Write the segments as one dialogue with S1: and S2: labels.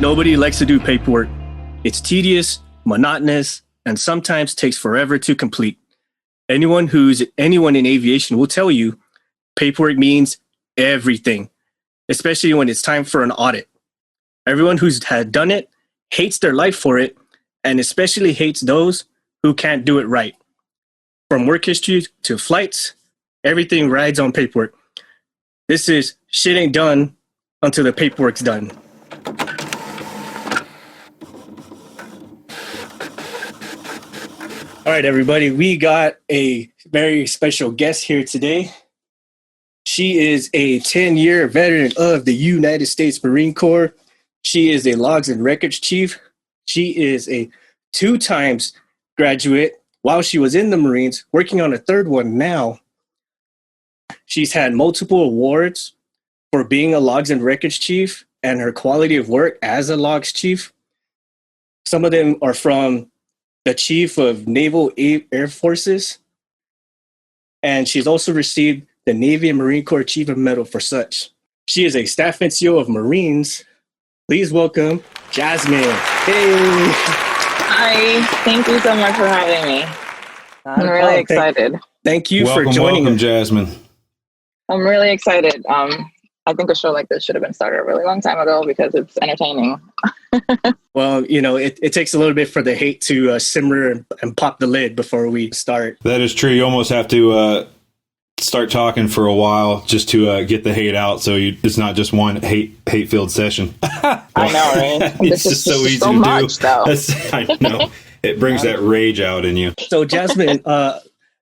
S1: Nobody likes to do paperwork. It's tedious, monotonous, and sometimes takes forever to complete. Anyone in aviation will tell you paperwork means everything, especially when it's time for an audit. Everyone who's had done it hates their life for it, and especially hates those who can't do it right. From work history to flights, everything rides on paperwork. This is shit ain't done until the paperwork's done. All right, everybody, we got a very special guest here today. She is a 10-year veteran of the United States Marine Corps. She is a logs and records chief. She is a 2 times graduate while she was in the Marines, working on a 3rd one now. She's had multiple awards for being a logs and records chief and her quality of work as a logs chief. Some of them are from the Chief of Naval Air Forces, and she's also received the Navy and Marine Corps Achievement Medal for such. She is a staff NCO of Marines. Please welcome Jasmine. Hey.
S2: Hi, thank you so much for having me. I'm really excited.
S1: Thank you for joining.
S3: Welcome, Jasmine.
S2: I'm really excited. I think a show like this should have been started a really long time ago because it's entertaining.
S1: Well, it takes a little bit for the hate to simmer and pop the lid before we start.
S3: That is true. You almost have to start talking for a while just to get the hate out. So it's not just one hate-filled session.
S2: I know, right?
S3: It's just so easy to
S2: much,
S3: do. I know. It brings that rage out in you.
S1: So, Jasmine,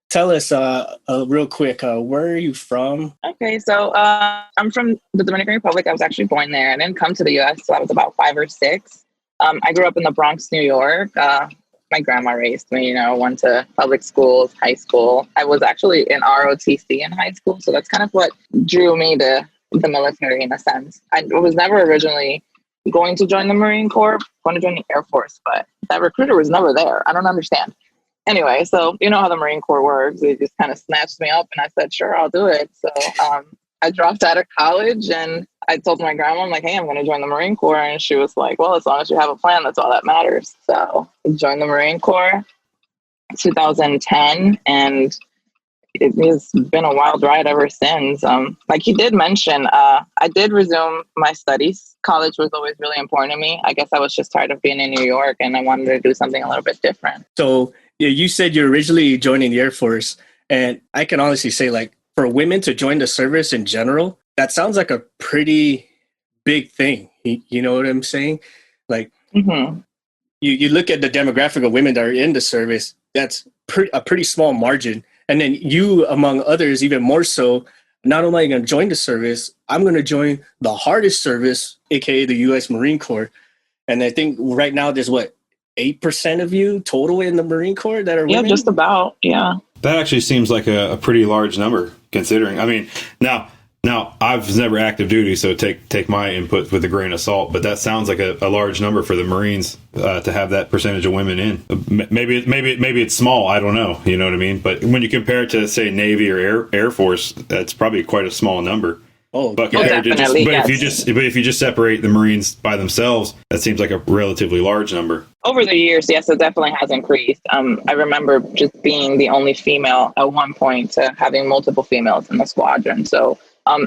S1: tell us real quick, where are you from?
S2: Okay, so I'm from the Dominican Republic. I was actually born there. I didn't come to the U.S. until I was about 5 or 6. I grew up in the Bronx, New York. My grandma raised me, went to public schools, high school. I was actually in ROTC in high school, so that's kind of what drew me to the military in a sense. I was never originally going to join the Marine Corps, going to join the Air Force, but that recruiter was never there. I don't understand. Anyway, so you know how the Marine Corps works. They just kind of snatched me up and I said, sure, I'll do it. So I dropped out of college and I told my grandma, I'm like, hey, I'm going to join the Marine Corps. And she was like, well, as long as you have a plan, that's all that matters. So I joined the Marine Corps in 2010 and it has been a wild ride ever since. Like you did mention, I did resume my studies. College was always really important to me. I guess I was just tired of being in New York and I wanted to do something a little bit different.
S1: So yeah, you said you're originally joining the Air Force, and I can honestly say, like, for women to join the service in general, that sounds like a pretty big thing. You know what I'm saying? Like, you look at the demographic of women that are in the service, that's a pretty small margin. And then you, among others, even more so, not only am I going to join the service, I'm going to join the hardest service, aka the U.S. Marine Corps. And I think right now there's 8% of you total in the Marine Corps that are women?
S2: Yeah, just about, yeah.
S3: That actually seems like a pretty large number, considering. I mean, now I've never active duty, so take my input with a grain of salt. But that sounds like a large number for the Marines to have that percentage of women in. Maybe it's small. I don't know. You know what I mean? But when you compare it to, say, Navy or Air Force, that's probably quite a small number. But compared to if you just separate the Marines by themselves, that seems like a relatively large number.
S2: Over the years, yes, it definitely has increased. I remember just being the only female at one point to having multiple females in the squadron. So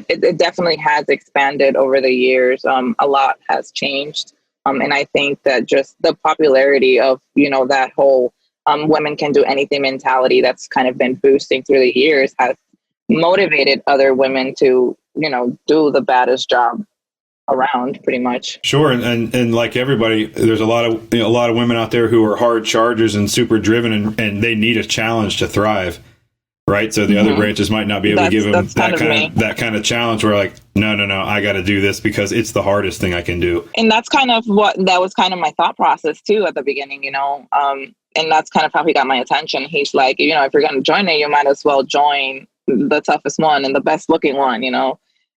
S2: it definitely has expanded over the years. A lot has changed. And I think that just the popularity of, that whole women can do anything mentality that's kind of been boosting through the years has motivated other women to do the baddest job around, pretty much.
S3: Sure, and like everybody, there's a lot of women out there who are hard chargers and super driven, and they need a challenge to thrive, right? So the other branches might not be able to give them that kind of challenge. Where like, no, I got to do this because it's the hardest thing I can do.
S2: And that's kind of that was kind of my thought process too at the beginning, and that's kind of how he got my attention. He's like, if you're going to join it, you might as well join the toughest one and the best looking one,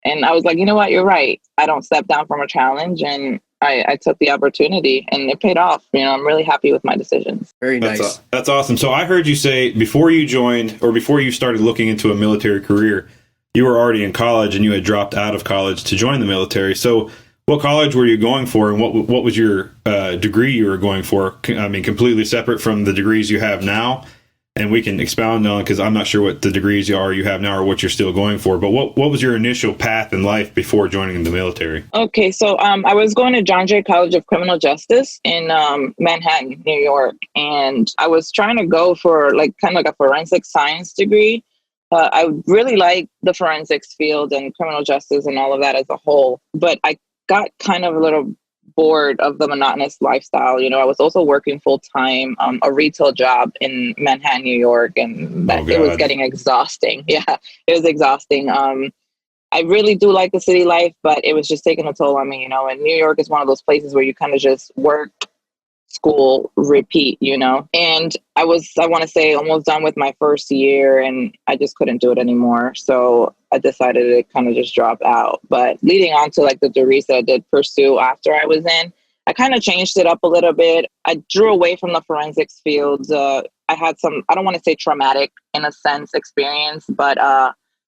S2: And I was like, you know what, you're right. I don't step down from a challenge, and I took the opportunity, and it paid off. I'm really happy with my decisions.
S1: Very nice.
S3: That's awesome. So I heard you say before you joined or before you started looking into a military career, you were already in college and you had dropped out of college to join the military. So what college were you going for, and what was your degree you were going for? I mean, completely separate from the degrees you have now, and we can expound on, because I'm not sure what the degrees you have now or what you're still going for. But what was your initial path in life before joining the military?
S2: Okay, so I was going to John Jay College of Criminal Justice in Manhattan, New York, and I was trying to go for like kind of like a forensic science degree. I really like the forensics field and criminal justice and all of that as a whole, but I got kind of a little bored of the monotonous lifestyle. You know, I was also working full time, a retail job in Manhattan, New York, and it was getting exhausting. Yeah, it was exhausting. I really do like the city life, but it was just taking a toll on me, you know, and New York is one of those places where you kind of just work, school, repeat, you know, and I want to say almost done with my first year, and I just couldn't do it anymore. So I decided to kind of just drop out. But leading on to like the degrees that I did pursue after I was in, I kind of changed it up a little bit. I drew away from the forensics fields. I had some, I don't want to say traumatic in a sense experience, but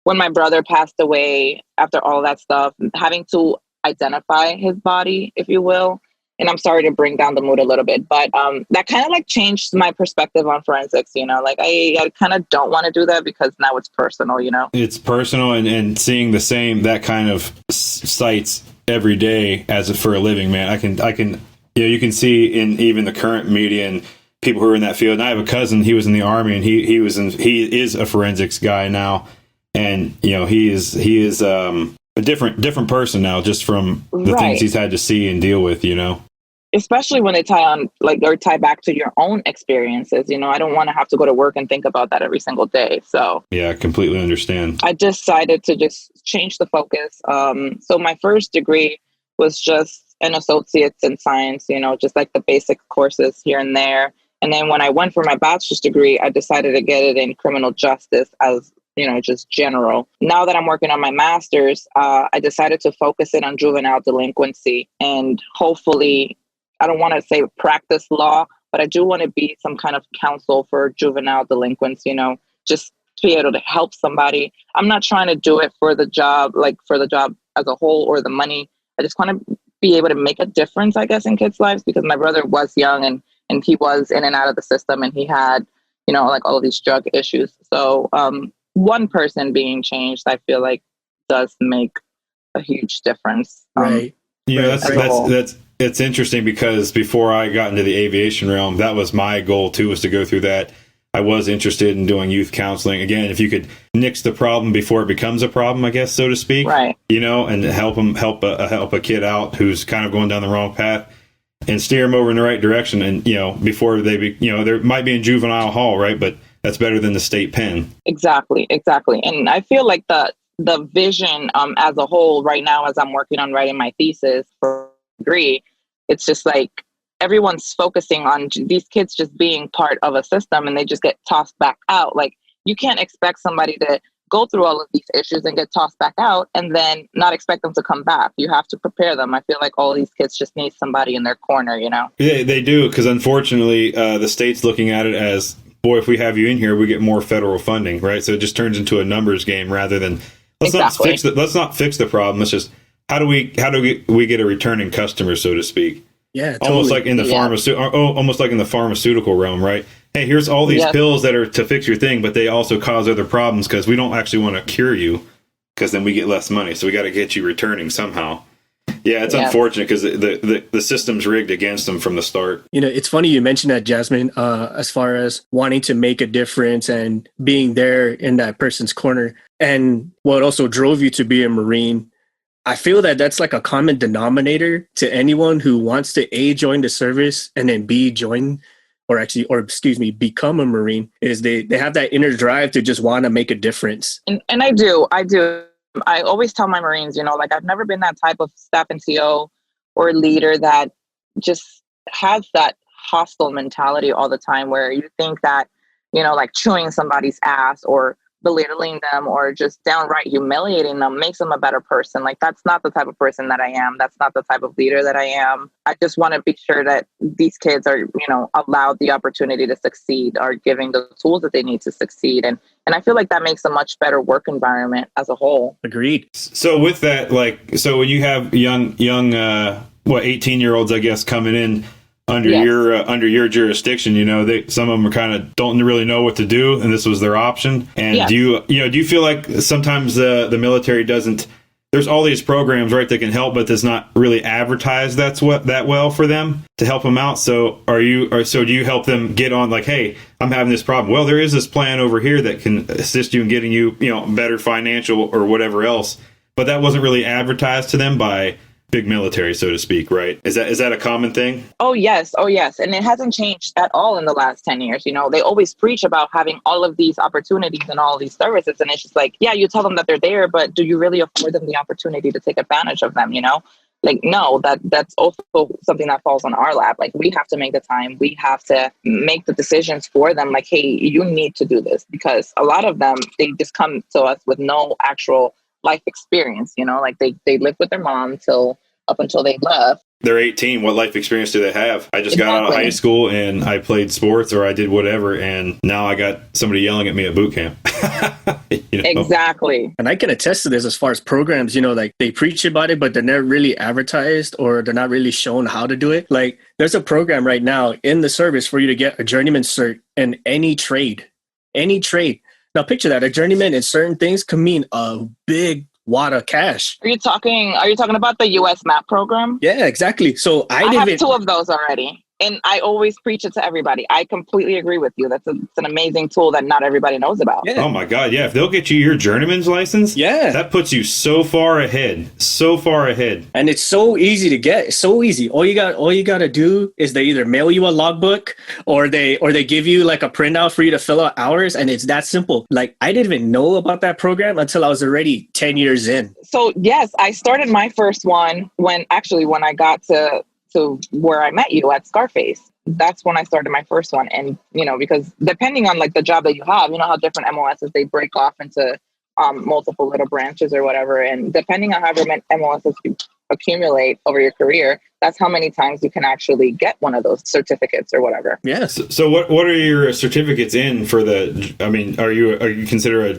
S2: when my brother passed away, after all that stuff, having to identify his body, if you will, and I'm sorry to bring down the mood a little bit, but that kind of like changed my perspective on forensics, you know, like I kind of don't want to do that because now it's personal, you know.
S3: It's personal, and seeing that kind of sites every day for a living, man. I can, you know, you can see in even the current media and people who are in that field. And I have a cousin, he was in the Army, and he is a forensics guy now. And, you know, he is a different person now, just from the things he's had to see and deal with, you know.
S2: Especially when they tie back to your own experiences. You know, I don't want to have to go to work and think about that every single day. So
S3: yeah, I completely understand.
S2: I decided to just change the focus. So my first degree was just an associate's in science, you know, just like the basic courses here and there. And then when I went for my bachelor's degree, I decided to get it in criminal justice as, you know, just general. Now that I'm working on my master's, I decided to focus it on juvenile delinquency, and hopefully, I don't want to say practice law, but I do want to be some kind of counsel for juvenile delinquents, you know, just to be able to help somebody. I'm not trying to do it for the job, like for the job as a whole or the money. I just want to be able to make a difference, I guess, in kids' lives, because my brother was young and he was in and out of the system, and he had, you know, like all of these drug issues. So one person being changed, I feel like does make a huge difference.
S1: Right.
S3: Yeah, that's it's interesting, because before I got into the aviation realm, that was my goal too, was to go through that. I was interested in doing youth counseling. Again, if you could nix the problem before it becomes a problem, I guess, so to speak,
S2: right?
S3: You know, and help a kid out who's kind of going down the wrong path, and steer them over in the right direction. And, you know, before they you know, there might be in juvenile hall, right? But that's better than the state pen. Exactly.
S2: And I feel like the vision as a whole right now, as I'm working on writing my thesis for degree, it's just like everyone's focusing on these kids just being part of a system, and they just get tossed back out. Like, you can't expect somebody to go through all of these issues and get tossed back out and then not expect them to come back. You have to prepare them. I feel like all these kids just need somebody in their corner, you know?
S3: Yeah, they do, because unfortunately, the state's looking at it as, boy, if we have you in here, we get more federal funding, right? So it just turns into a numbers game rather than let's not fix the problem. It's just how do we get a returning customer, so to speak?
S1: Yeah, totally.
S3: Almost like in the pharmaceutical realm, right? Hey, here's all these pills that are to fix your thing, but they also cause other problems because we don't actually want to cure you, because then we get less money. So we got to get you returning somehow. Yeah, it's unfortunate because the system's rigged against them from the start.
S1: You know, it's funny you mentioned that, Jasmine, as far as wanting to make a difference and being there in that person's corner, and what also drove you to be a Marine. I feel that that's like a common denominator to anyone who wants to A, join the service, and then B, become a Marine, is they have that inner drive to just want to make a difference.
S2: And I do. I always tell my Marines, you know, like, I've never been that type of staff NCO or leader that just has that hostile mentality all the time, where you think that, you know, like chewing somebody's ass or belittling them or just downright humiliating them makes them a better person. Like, that's not the type of person that I am. That's not the type of leader that I am. I just want to be sure that these kids are, allowed the opportunity to succeed, are giving the tools that they need to succeed. And I feel like that makes a much better work environment as a whole.
S1: Agreed.
S3: So with that, so when you have young 18-year-olds, I guess, coming in under your jurisdiction, some of them are kind of don't really know what to do, and this was their option. And do you feel like sometimes the military doesn't? There's all these programs, right, that can help, but there's not really advertised that well for them to help them out. So do you help them get on, like, hey, I'm having this problem. Well, there is this plan over here that can assist you in getting you, better financial or whatever else. But that wasn't really advertised to them by big military, so to speak, right? Is that a common thing?
S2: Oh, yes. And it hasn't changed at all in the last 10 years. They always preach about having all of these opportunities and all of these services. And it's just like, yeah, you tell them that they're there, but do you really afford them the opportunity to take advantage of them? Like, no, that's also something that falls on our lap. Like, we have to make the time. We have to make the decisions for them. Like, hey, you need to do this, because a lot of them, they just come to us with no actual life experience, like they lived with their mom up until they left.
S3: They're 18. What life experience do they have? I just got out of high school and I played sports or I did whatever, and now I got somebody yelling at me at boot camp.
S2: Exactly.
S1: And I can attest to this as far as programs, like they preach about it, but they're never really advertised or they're not really shown how to do it. Like, there's a program right now in the service for you to get a journeyman cert in any trade. Now, picture that. A journeyman in certain things can mean a big wad of cash.
S2: Are you talking about the U.S. MAP program?
S1: Yeah, exactly. So I
S2: have two of those already. And I always preach it to everybody. I completely agree with you. It's an amazing tool that not everybody knows about.
S3: Yeah. Oh my God. Yeah. If they'll get you your journeyman's license, that puts you so far ahead. And
S1: it's so easy to get. It's so easy. All you got to do is they either mail you a logbook or they give you like a printout for you to fill out hours. And it's that simple. Like, I didn't even know about that program until I was already 10 years in.
S2: So yes, I started my first one when I got to where I met you at Scarface. That's when I started my first one. And, because depending on like the job that you have, how different MOSs, they break off into multiple little branches or whatever. And depending on how many MOSs you accumulate over your career, that's how many times you can actually get one of those certificates or whatever.
S1: Yes.
S3: So what are your certificates in for are you considered a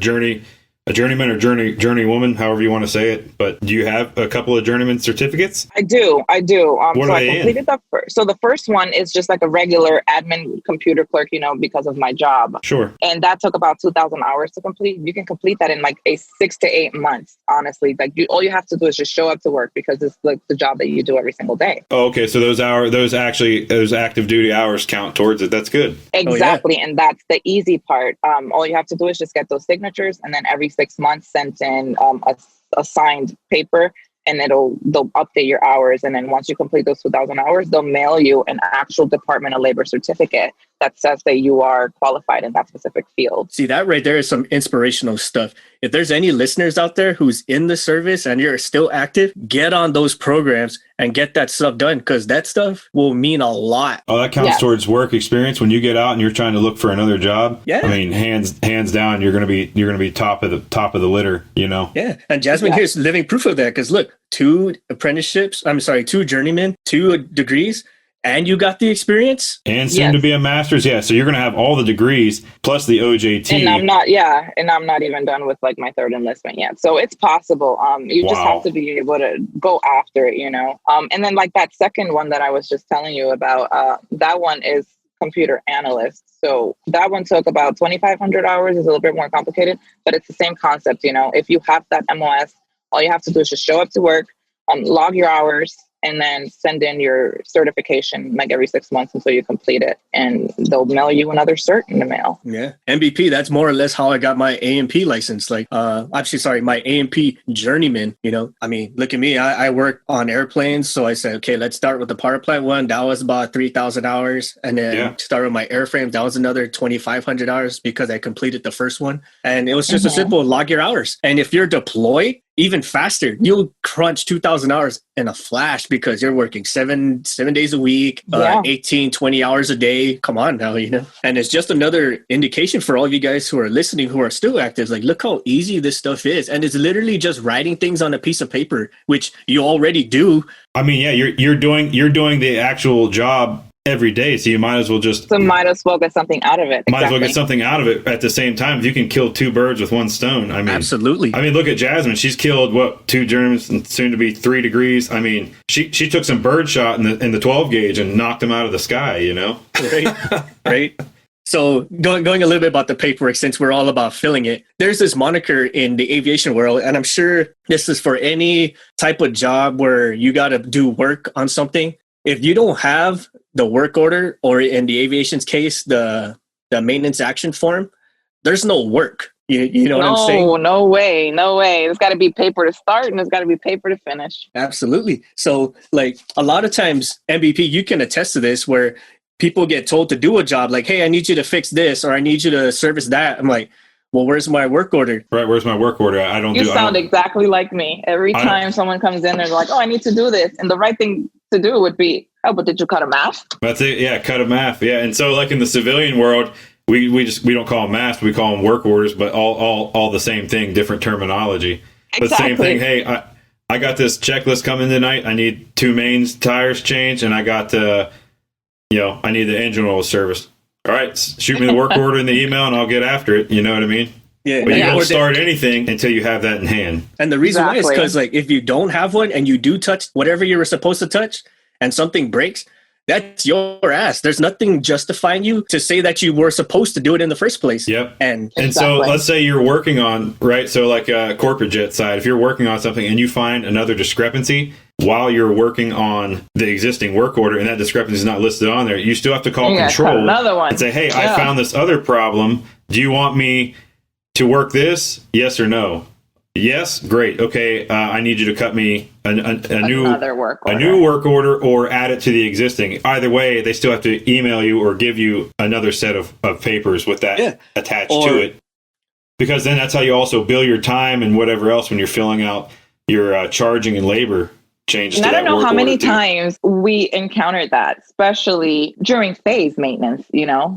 S3: journeyman or journeywoman, however you want to say it, but do you have a couple of journeyman certificates?
S2: I do.
S3: What are
S2: I
S3: they
S2: completed the first. So the first one is just like a regular admin computer clerk, because of my job.
S3: Sure.
S2: And that took about 2,000 hours to complete. You can complete that in like 6 to 8 months, honestly. Like, all you have to do is just show up to work, because it's like the job that you do every single day.
S3: Oh, okay. So those active duty hours count towards it. That's good.
S2: Exactly. Oh, yeah. And that's the easy part. All you have to do is just get those signatures, and then every 6 months send in a signed paper, and they'll update your hours. And then once you complete those 2,000 hours, they'll mail you an actual Department of Labor certificate that says that you are qualified in that specific field.
S1: See, that right there is some inspirational stuff. If there's any listeners out there who's in the service and you're still active, get on those programs and get that stuff done, because that stuff will mean a lot.
S3: Oh, that counts towards work experience when you get out and you're trying to look for another job.
S1: Yeah.
S3: I mean, hands down, you're gonna be top of the litter.
S1: Yeah. And Jasmine here's living proof of that, because look, 2 journeymen, 2 degrees. And you got the experience?
S3: And soon to be a master's. Yeah. So you're going to have all the degrees plus the OJT.
S2: And I'm not even done with like my 3rd enlistment yet. So it's possible. You just have to be able to go after it, And then like that second one that I was just telling you about, that one is computer analyst. So that one took about 2,500 hours. It's a little bit more complicated, but it's the same concept. If you have that MOS, all you have to do is just show up to work, log your hours, and then send in your certification like every 6 months until you complete it. And they'll mail you another cert in the mail.
S1: Yeah. MVP, that's more or less how I got my A&P license. Like, my A&P journeyman, I mean, look at me. I work on airplanes. So I said, okay, let's start with the power plant one. That was about 3,000 hours. And then start with my airframe. That was another 2,500 hours because I completed the first one. And it was just a simple log your hours. And if you're deployed, even faster. You'll crunch 2,000 hours in a flash because you're working seven days a week, 18, 20 hours a day. Come on now, And it's just another indication for all of you guys who are listening, who are still active. Like, look how easy this stuff is. And it's literally just writing things on a piece of paper, which you already do.
S3: I mean, yeah, you're doing the actual job every day, so you might as well
S2: get something out of it.
S3: Might as well get something out of it at the same time. If you can kill two birds with one stone, I mean,
S1: absolutely.
S3: I mean, look at Jasmine. She's killed 2 germs and soon to be 3 degrees. I mean, she took some bird shot in the 12 gauge and knocked them out of the sky.
S1: Right. So going a little bit about the paperwork, since we're all about filling it, there's this moniker in the aviation world, and I'm sure this is for any type of job where you got to do work on something. If you don't have the work order, or in the aviation's case, the maintenance action form, there's no work. You know what I'm saying?
S2: No way. There's got to be paper to start, and there's got to be paper to finish.
S1: Absolutely. So, like, a lot of times, MVP, you can attest to this, where people get told to do a job, like, hey, I need you to fix this, or I need you to service that. I'm like, well, where's my work order?
S3: Right, where's my work order?
S2: You sound exactly like me. Every time someone comes in, they're like, oh, I need to do this. And the right thing to do would be, oh, but did you cut a math?
S3: That's it. Yeah, cut a math. Yeah, and so like in the civilian world, we don't call them math, we call them work orders, but all the same thing, different terminology. Exactly. But same thing. Hey, I got this checklist coming tonight. I need 2 mains tires changed, and I got I need the engine oil serviced. All right, shoot me the work order in the email, and I'll get after it. You know what I mean?
S1: Yeah.
S3: But you don't start anything until you have that in hand.
S1: And the reason why is because, like, if you don't have one and you do touch whatever you were supposed to touch and something breaks, that's your ass. There's nothing justifying you to say that you were supposed to do it in the first place.
S3: Yep.
S1: And
S3: so let's say you're working on, right? So like a corporate jet side, if you're working on something and you find another discrepancy while you're working on the existing work order and that discrepancy is not listed on there, you still have to call control
S2: another one
S3: and say, hey, I found this other problem. Do you want me to work this? Yes or no? Yes, great. Okay, I need you to cut me a new work order or add it to the existing. Either way, they still have to email you or give you another set of papers with that attached to it. Because then that's how you also bill your time and whatever else when you're filling out your charging and labor change.
S2: And I don't know how many times we encountered that, especially during phase maintenance,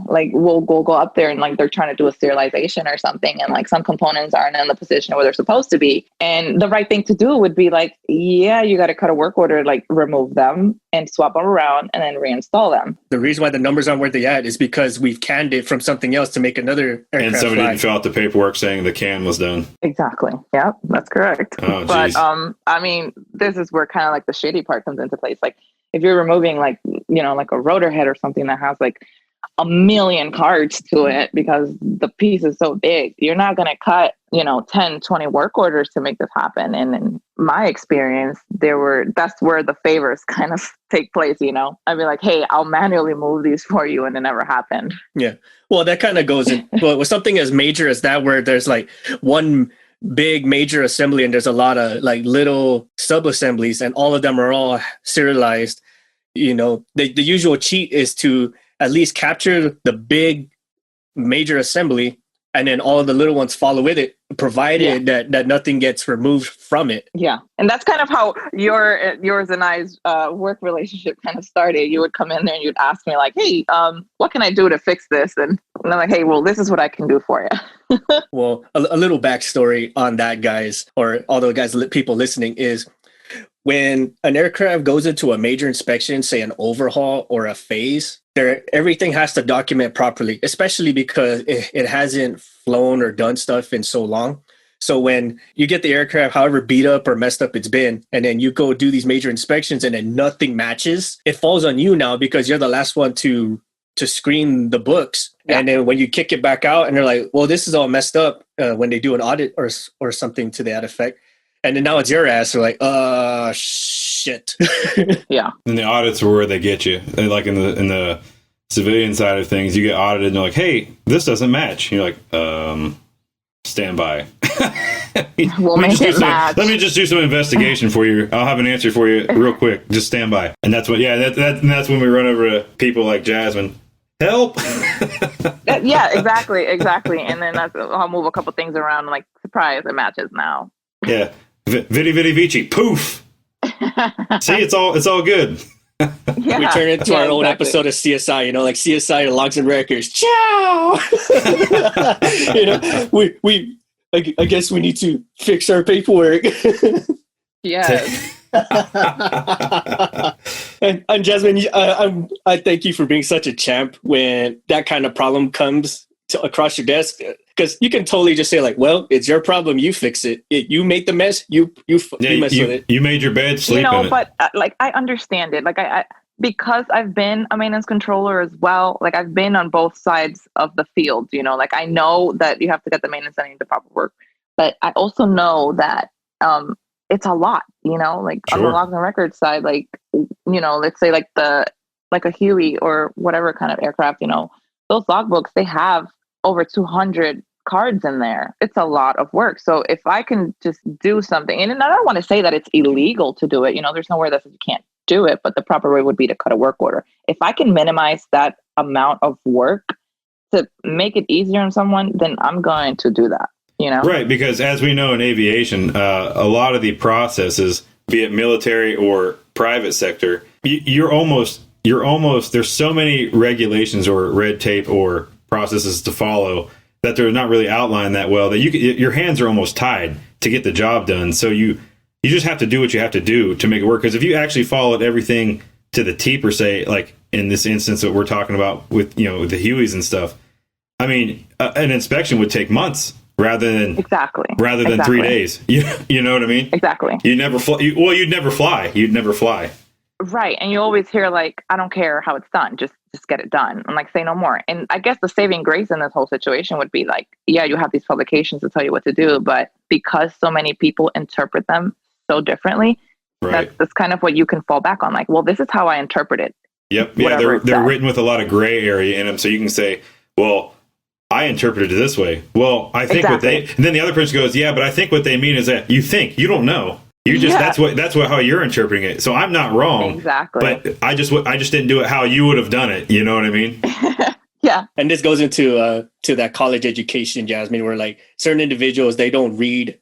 S2: like we'll go up there and like they're trying to do a serialization or something. And like some components aren't in the position where they're supposed to be. And the right thing to do would be like, yeah, you got to cut a work order, like remove them and swap them around and then reinstall them.
S1: The reason why the numbers aren't where they at is because we've canned it from something else to make another aircraft.
S3: And somebody didn't fill out the paperwork saying the can was done.
S2: Exactly. Yeah, that's correct.
S3: Oh,
S2: but I mean, this is where kind of like the shady part comes into place. Like if you're removing like a rotor head or something that has like a million cards to it because the piece is so big, you're not going to cut 10, 20 work orders to make this happen. And in my experience, that's where the favors kind of take place. I'd be like, hey, I'll manually move these for you, and it never happened.
S1: Yeah, well, that kind of goes in with something as major as that, where there's like one big major assembly and there's a lot of like little sub assemblies, and all of them are all serialized. The usual cheat is to at least capture the big major assembly, and then all of the little ones follow with it, provided that nothing gets removed from it. Yeah.
S2: And that's kind of how yours and I's work relationship kind of started. You would come in there and you'd ask me like, hey, what can I do to fix this? And I'm like, hey, well, this is what I can do for you.
S1: Well, a little backstory on that, guys, or all the guys, people listening, is when an aircraft goes into a major inspection, say an overhaul or a phase, everything has to document properly, especially because it hasn't flown or done stuff in so long. So when you get the aircraft, however beat up or messed up it's been, and then you go do these major inspections and then nothing matches, it falls on you now because you're the last one to screen the books. Yeah. And then when you kick it back out and they're like, well, this is all messed up, when they do an audit or something to that effect. And then now it's your ass. They're like, shit.
S2: Yeah.
S3: And the audits are where they get you. And like in the civilian side of things, you get audited and they're like, hey, this doesn't match. And you're like, stand by.
S2: We'll make it match.
S3: Let me just do some investigation for you. I'll have an answer for you real quick. Just stand by. And that's what, that's when we run over to people like Jasmine. Help.
S2: Yeah, exactly. And then I'll move a couple things around, like, surprise, it matches now.
S3: Yeah. Vidi vidi vici, poof. See, it's all good.
S2: Yeah.
S1: We turn it into our own
S2: exactly.
S1: episode of CSI, like CSI Logs and Records. Ciao! I guess we need to fix our paperwork.
S2: Yes.
S1: and Jasmine, I thank you for being such a champ when that kind of problem comes across your desk, because you can totally just say like, well, it's your problem, you fix it. You made the mess, you mess with it.
S3: You made your bed, sleep in it.
S2: But like I understand it. Like I because I've been a maintenance controller as well. Like I've been on both sides of the field. Like I know that you have to get the maintenance done and the proper work, but I also know that it's a lot. Like
S3: Sure.
S2: on the logs and records side, like let's say like a Huey or whatever kind of aircraft. Those logbooks, they have over 200 cards in there. It's a lot of work. So if I can just do something, and I don't want to say that it's illegal to do it, there's nowhere that says you can't do it, but the proper way would be to cut a work order. If I can minimize that amount of work to make it easier on someone, then I'm going to do that,
S3: Right, because as we know in aviation, a lot of the processes, be it military or private sector, you're almost, there's so many regulations or red tape or processes to follow that they're not really outlined that well, that your hands are almost tied to get the job done. So you just have to do what you have to do to make it work. Because if you actually followed everything to the T per se, like in this instance that we're talking about with the Hueys and stuff, I mean, an inspection would take months rather than 3 days. You know what I mean?
S2: Exactly.
S3: You'd never fly. You'd never fly. You'd never fly.
S2: Right. And you always hear like, I don't care how it's done. Just get it done. And like, say no more. And I guess the saving grace in this whole situation would be like, yeah, you have these publications to tell you what to do, but because so many people interpret them so differently,
S3: right.
S2: that's kind of what you can fall back on. Like, well, this is how I interpret it.
S3: Yep. Yeah. They're written with a lot of gray area in them. So you can say, well, I interpreted it this way. Well, I think and then the other person goes, yeah, but I think what they mean is that you don't know. You just, that's how you're interpreting it. So I'm not wrong.
S2: Exactly.
S3: But I just didn't do it how you would have done it. You know what I mean?
S2: Yeah.
S1: And this goes into to that college education, Jasmine, where like certain individuals, they don't read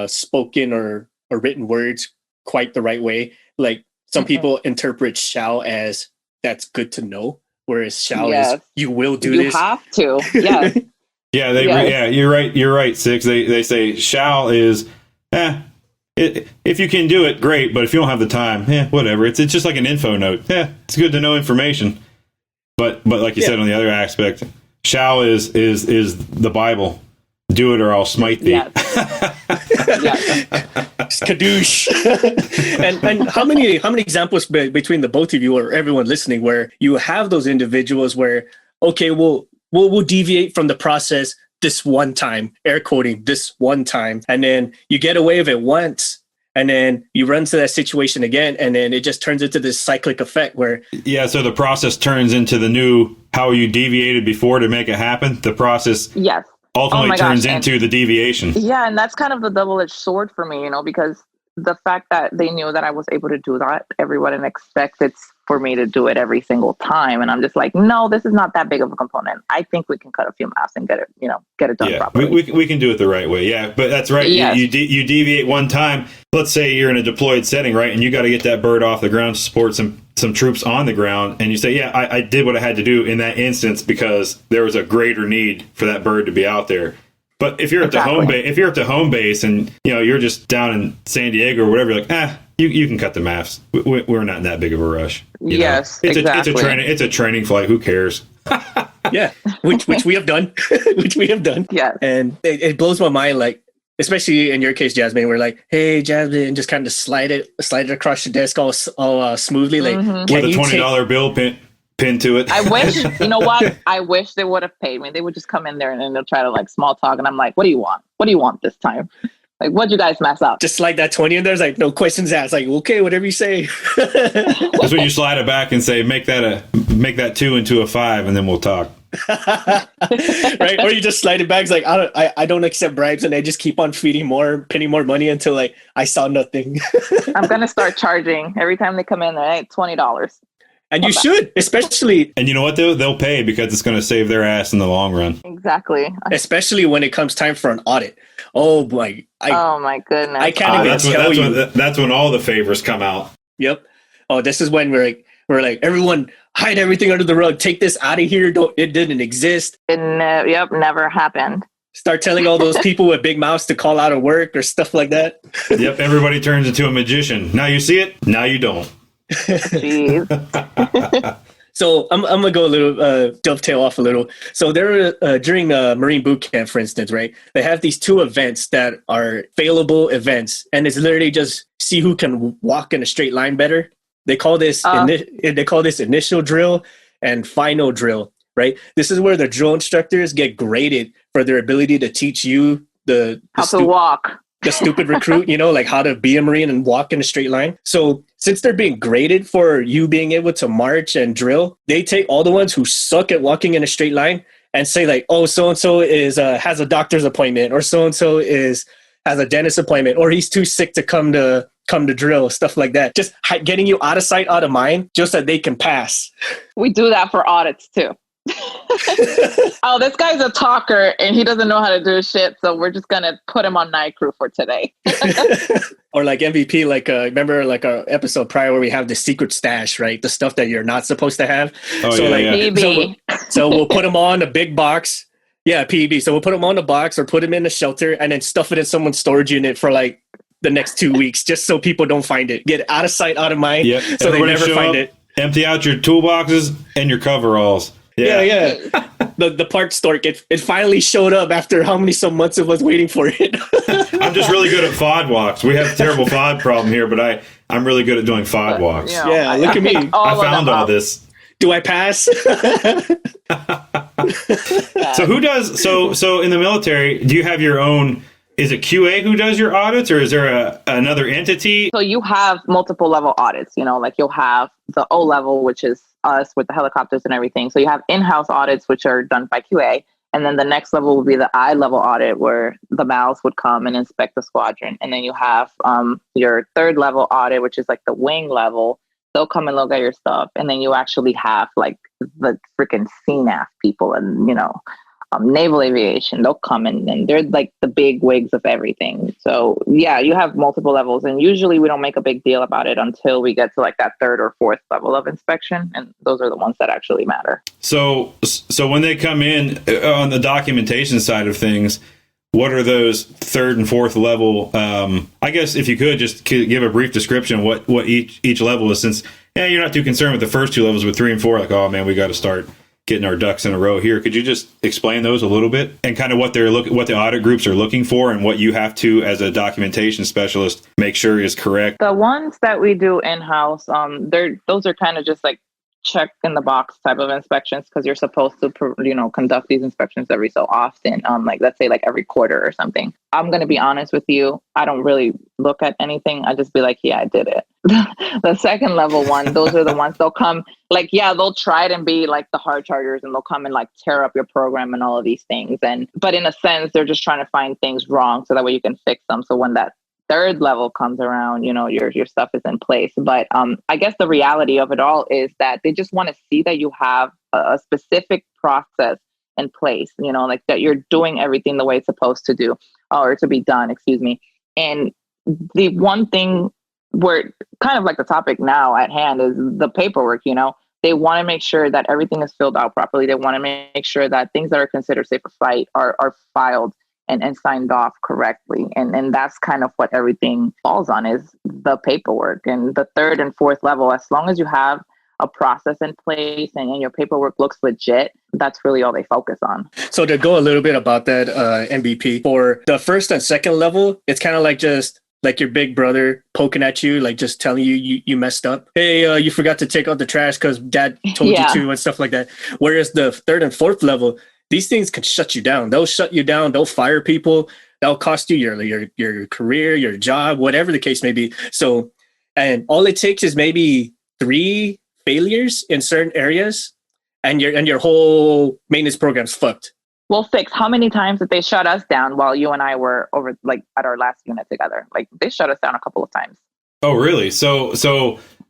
S1: spoken or written words quite the right way. Like some people interpret shall as that's good to know, whereas shall is you will do this.
S2: You have to. Yes.
S3: Yeah. You're right. Six. They say shall is if you can do it, great. But if you don't have the time, whatever. It's just like an info note. It's good to know information. But like you said on the other aspect, shall is the Bible. Do it or I'll smite thee.
S2: Yes.
S1: Skadoosh. and how many examples between the both of you or everyone listening where you have those individuals where, okay, we'll deviate from the process this one time, air quoting this one time, and then you get away with it once, and then you run into that situation again, and then it just turns into this cyclic effect where
S3: so the process turns into the new how you deviated before to make it happen. The process ultimately turns into the deviation.
S2: Yeah, and that's kind of the double-edged sword for me, because the fact that they knew that I was able to do that, everyone expected for me to do it every single time. And I'm just like, no, this is not that big of a component. I think we can cut a few maps and get it done properly.
S3: We can do it the right way. Yeah, but that's right.
S2: Yes.
S3: You deviate one time. Let's say you're in a deployed setting, right? And you got to get that bird off the ground to support some troops on the ground. And you say, I did what I had to do in that instance because there was a greater need for that bird to be out there. But if you're at the home base and you're just down in San Diego or whatever, you're like, you can cut the maps. We're not in that big of a rush.
S2: Yes,
S3: exactly. It's a training flight. Who cares?
S1: Yeah, which we have done,
S2: Yeah,
S1: and it blows my mind. Like, especially in your case, Jasmine, we're like, hey, Jasmine, and just kind of slide it across your desk all smoothly, like
S3: with a $20 bill pinned to it.
S2: I wish, what? I wish they would have paid me. They would just come in there and then they'll try to like small talk, and I'm like, what do you want? What do you want this time? Like, what'd you guys mess up?
S1: Just slide that 20 in there. It's like, no questions asked. Like, okay, whatever you say.
S3: That's when you slide it back and say, make that 2 into a 5, and then we'll talk.
S1: Right? Or you just slide it back. It's like, I don't accept bribes, and I just keep on pinning more money until like I saw nothing.
S2: I'm gonna start charging every time they come in there. $20.
S1: And you should, especially
S3: And you know what, though? They'll pay because it's going to save their ass in the long run.
S2: Exactly.
S1: especially when it comes time for an audit. Oh boy,
S2: Oh my goodness.
S1: I can't even tell you.
S3: That's when all the favors come out.
S1: Yep. Oh, this is when we're like everyone hide everything under the rug. Take this out of here. It didn't exist.
S2: Yep, never happened.
S1: Start telling all those people with big mouths to call out of work or stuff like that.
S3: Yep, everybody turns into a magician. Now you see it, now you don't.
S2: Jeez.
S1: So I'm gonna go a little dovetail off a little. So there during Marine boot camp, for instance, right? They have these two events that are failable events, and it's literally just see who can walk in a straight line better. They call this initial drill and final drill, right? This is where the drill instructors get graded for their ability to teach you
S2: how to walk.
S1: The stupid recruit, like how to be a Marine and walk in a straight line. So since they're being graded for you being able to march and drill, they take all the ones who suck at walking in a straight line and say like, oh, so-and-so has a doctor's appointment, or so-and-so has a dentist appointment, or he's too sick to come to drill, stuff like that. Just getting you out of sight, out of mind, just so that they can pass.
S2: We do that for audits too. Oh, this guy's a talker and he doesn't know how to do shit, so we're just gonna put him on night crew for today.
S1: Or like MVP, remember like our episode prior where we have the secret stash, right? The stuff that you're not supposed to have.
S3: Oh,
S1: so
S2: PB.
S1: So we'll put them on a big box. Yeah, PB. So we'll put them on a box or put them in a shelter and then stuff it in someone's storage unit for like the next 2 weeks, just so people don't find it. Get out of sight, out of mind.
S3: Yep.
S1: So
S3: Everybody
S1: they never
S3: show
S1: find
S3: up,
S1: it.
S3: Empty out your toolboxes and your coveralls.
S1: Yeah. The parts stork, it finally showed up after some months of us waiting for it.
S3: I'm just really good at FOD walks. We have a terrible FOD problem here, but I'm really good at doing FOD walks.
S1: Yeah, look at me.
S3: I found all this.
S1: Do I pass?
S3: So who does so in the military, do you have your own? Is it QA who does your audits, or is there another entity?
S2: So you have multiple level audits, like you'll have the O level, which is us with the helicopters and everything. So you have in-house audits, which are done by QA. And then the next level would be the I level audit, where the MALs would come and inspect the squadron. And then you have your third level audit, which is like the wing level. They'll come and look at your stuff. And then you actually have like the freaking CNAF people and, naval aviation. They'll come in and they're like the big wigs of everything. So yeah, you have multiple levels, and usually we don't make a big deal about it until we get to like that third or fourth level of inspection, and those are the ones that actually matter.
S3: So when they come in on the documentation side of things, what are those third and fourth level? I guess if you could just give a brief description of what each level is, since you're not too concerned with the first two levels. With 3 and 4, like, oh man, we got to start getting our ducks in a row here. Could you just explain those a little bit and kind of what the audit groups are looking for, and what you have to, as a documentation specialist, make sure is correct?
S2: The ones that we do in-house, those are kind of just like check in the box type of inspections, because you're supposed to conduct these inspections every so often, like let's say like every quarter or something. I'm going to be honest with you, I don't really look at anything. I just be like, yeah, I did it. The second level one, those are the ones they'll come like, yeah, they'll try it and be like the hard chargers, and they'll come and like tear up your program and all of these things. But in a sense, they're just trying to find things wrong so that way you can fix them. So when that third level comes around, your stuff is in place. But I guess the reality of it all is that they just want to see that you have a specific process in place, like that you're doing everything the way it's supposed to do, or to be done, excuse me. And the one thing where kind of like the topic now at hand is the paperwork. They want to make sure that everything is filled out properly. They want to make sure that things that are considered safe for flight are filed and signed off correctly. And that's kind of what everything falls on, is the paperwork. And the third and fourth level, as long as you have a process in place and your paperwork looks legit, that's really all they focus on.
S1: So to go a little bit about that, MVP, for the first and second level, it's kind of like just like your big brother poking at you, like just telling you messed up. Hey, you forgot to take out the trash because dad told you to, and stuff like that. Whereas the third and fourth level, these things can shut you down. They'll shut you down. They'll fire people. That'll cost you your career, your job, whatever the case may be. So, and all it takes is maybe 3 failures in certain areas, and your whole maintenance program's fucked.
S2: We'll fix. How many times did they shut us down while you and I were over, like at our last unit together? Like they shut us down a couple of times.
S3: Oh, really? So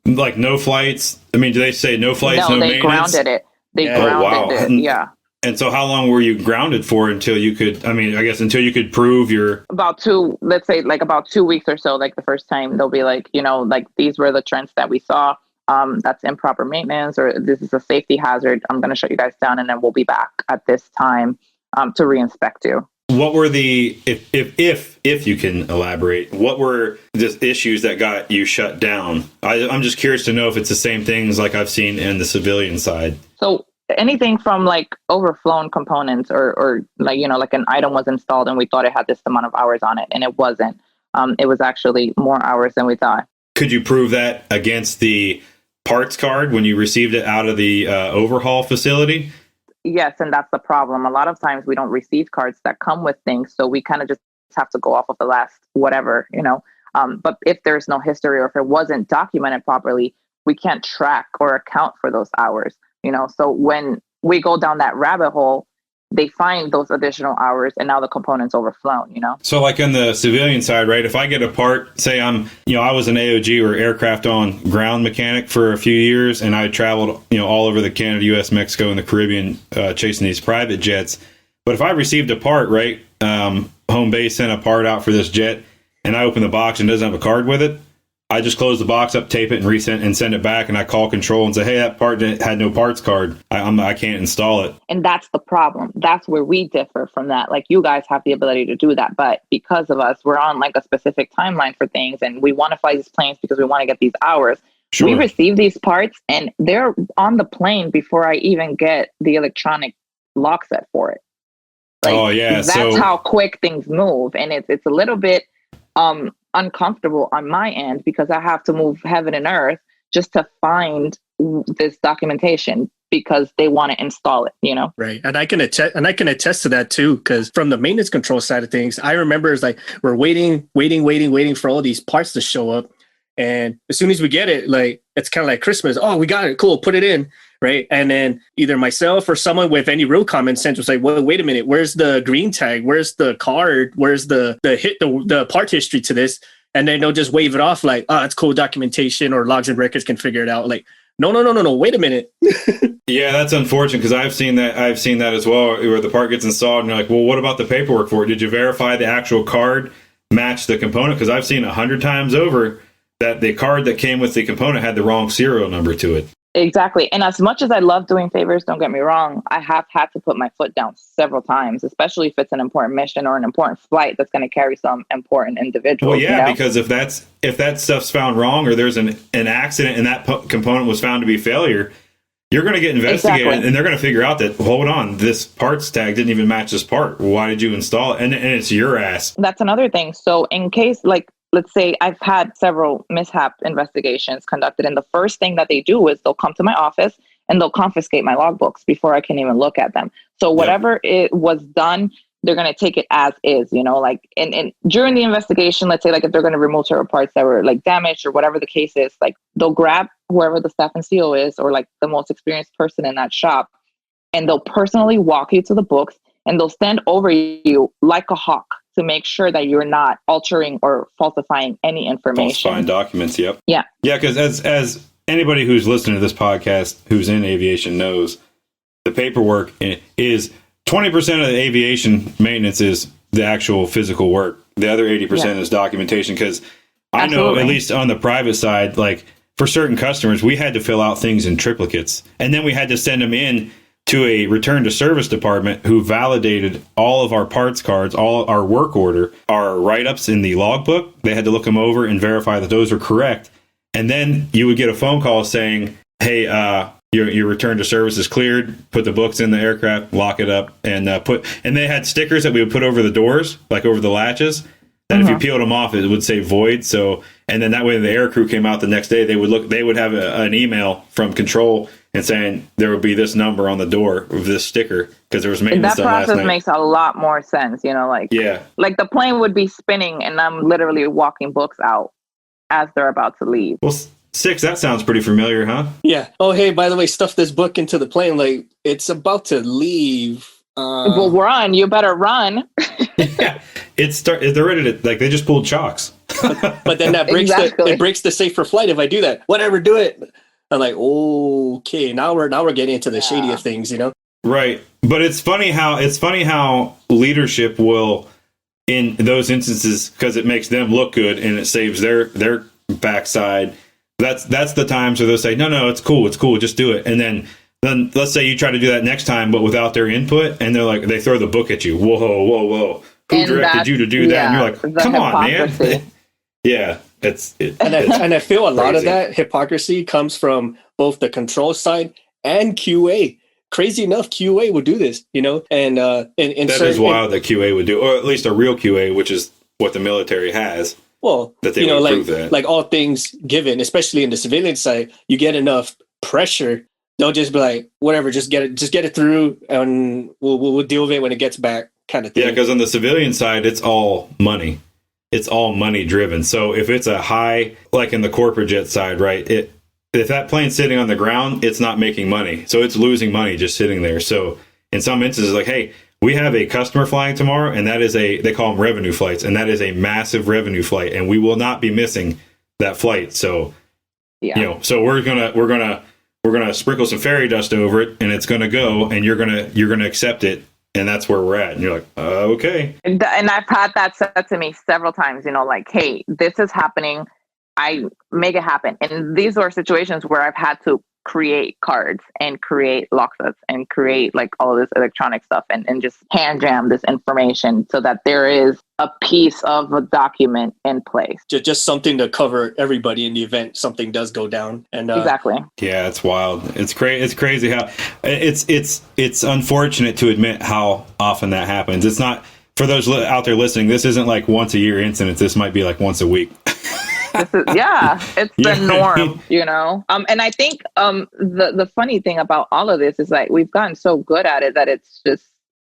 S3: like no flights? I mean, do they say no flights, no
S2: they
S3: maintenance?
S2: grounded it. They
S1: Yeah.
S2: grounded it. Yeah.
S3: And so how long were you grounded for until you could, I mean, I guess until you could prove your...
S2: About let's say like about 2 weeks or so, like the first time they'll be like, like these were the trends that we saw. That's improper maintenance, or this is a safety hazard. I'm going to shut you guys down, and then we'll be back at this time to reinspect you.
S3: What were the, if you can elaborate, what were the issues that got you shut down? I'm just curious to know if it's the same things like I've seen in the civilian side.
S2: So anything from like overflown components or like, like an item was installed and we thought it had this amount of hours on it, and it wasn't. It was actually more hours than we thought.
S3: Could you prove that against the parts card when you received it out of the overhaul facility?
S2: Yes, and that's the problem. A lot of times we don't receive cards that come with things, so we kind of just have to go off of the last whatever, But if there's no history or if it wasn't documented properly, we can't track or account for those hours, So when we go down that rabbit hole, they find those additional hours, and now the component's overflown,
S3: So like on the civilian side, right? If I get a part, say I was an AOG or aircraft on ground mechanic for a few years, and I traveled, all over the Canada, US, Mexico, and the Caribbean, chasing these private jets. But if I received a part, right, home base sent a part out for this jet, and I open the box and it doesn't have a card with it, I just close the box up, tape it, and resend and send it back. And I call control and say, "Hey, that part had no parts card. I can't install it."
S2: And that's the problem. That's where we differ from that. Like, you guys have the ability to do that, but because of us, we're on like a specific timeline for things, and we want to fly these planes because we want to get these hours.
S3: Sure.
S2: We receive these parts, and they're on the plane before I even get the electronic lock set for it. Like,
S3: oh yeah,
S2: that's how quick things move, and it's a little bit uncomfortable on my end because I have to move heaven and earth just to find this documentation because they want to install it,
S1: Right. And I can attest to that too, because from the maintenance control side of things, I remember it's like we're waiting for all these parts to show up. And as soon as we get it, like, it's kind of like Christmas. Oh, we got it. Cool. Put it in. Right. And then either myself or someone with any real common sense was like, well, wait a minute. Where's the green tag? Where's the card? Where's the part history to this? And then they'll just wave it off like, oh, it's cool documentation, or logs and records can figure it out. Like, no. Wait a minute.
S3: Yeah, that's unfortunate because I've seen that as well, where the part gets installed and you're like, well, what about the paperwork for it? Did you verify the actual card matched the component? Because I've seen 100 times over that the card that came with the component had the wrong serial number to it.
S2: Exactly. And as much as I love doing favors, don't get me wrong, I have had to put my foot down several times, especially if it's an important mission or an important flight that's going to carry some important individuals.
S3: Well, yeah, because if that stuff's found wrong, or there's an accident and that component was found to be failure, you're going to get investigated. Exactly. And they're going to figure out that, hold on, this parts tag didn't even match this part. Why did you install it? And it's your ass.
S2: That's another thing. So in case, like, let's say I've had several mishap investigations conducted, and the first thing that they do is they'll come to my office and they'll confiscate my logbooks before I can even look at them. So whatever it was done, they're going to take it as is, like, and during the investigation, let's say, like, if they're going to remove certain parts that were like damaged or whatever the case is, like, they'll grab whoever the staff and CO is, or like the most experienced person in that shop, and they'll personally walk you to the books, and they'll stand over you like a hawk to make sure that you're not altering or falsifying any information.
S3: Falsifying documents, yep.
S2: Yeah.
S3: Yeah, because as anybody who's listening to this podcast who's in aviation knows, the paperwork is 20% of the aviation maintenance is the actual physical work. The other 80% is documentation, because I know, at least on the private side, like, for certain customers, we had to fill out things in triplicates, and then we had to send them in to a return to service department who validated all of our parts cards, all our work order, our write-ups in the logbook. They had to look them over and verify that those were correct. And then you would get a phone call saying, hey, your return to service is cleared. Put the books in the aircraft, lock it up, and and they had stickers that we would put over the doors, like over the latches, that if you peeled them off, it would say void. So, and then that way the air crew came out the next day, they would have an email from control and saying there would be this number on the door of this sticker because there was maintenance done last night. That process
S2: makes a lot more sense, like, like the plane would be spinning and I'm literally walking books out as they're about to leave.
S3: Well, Six, that sounds pretty familiar, huh?
S1: Yeah. Oh, hey, by the way, stuff this book into the plane, like, it's about to leave.
S2: Well, run. You better run.
S3: Yeah. They're ready to, like, they just pulled chocks.
S1: But then that breaks it breaks the safe for flight if I do that. Whatever, do it. I'm like, okay, now we're getting into the shady of things, you know?
S3: Right. But it's funny how leadership will, in those instances, because it makes them look good and it saves their backside. That's the times where they'll say, no, it's cool, just do it. And then let's say you try to do that next time, but without their input, and they're like, they throw the book at you. Whoa. Who directed you to do that? And you're like, come on, man. Yeah.
S1: And I feel a lot of that hypocrisy comes from both the control side and QA. Crazy enough, QA would do this, you know, and that
S3: is wild that QA would do, or at least a real QA, which is what the military has.
S1: Well,
S3: that they
S1: like all things given, especially in the civilian side, you get enough pressure, they'll just be like, whatever, just get it through, and we'll deal with it when it gets back, kind of thing.
S3: Yeah, because on the civilian side, it's all money. It's all money driven. So if it's a high, like in the corporate jet side, right? If that plane's sitting on the ground, it's not making money. So it's losing money just sitting there. So in some instances, like, hey, we have a customer flying tomorrow, and that is they call them revenue flights, and that is a massive revenue flight, and we will not be missing that flight. So, so we're gonna sprinkle some fairy dust over it, and it's gonna go, and you're gonna accept it. And that's where we're at. And you're like, okay.
S2: And I've had that said to me several times, you know, like, hey, this is happening. I make it happen. And these are situations where I've had to create cards and create lock sets and create like all this electronic stuff and just hand jam this information so that there is a piece of a document in place.
S1: Just something to cover everybody in the event something does go down. And
S2: exactly.
S3: Yeah, it's wild. It's crazy how it's unfortunate to admit how often that happens. It's not, for those out there listening, this isn't like once a year incident. This might be like once a week.
S2: It's the norm, you know? And I think the funny thing about all of this is like, we've gotten so good at it that it's just,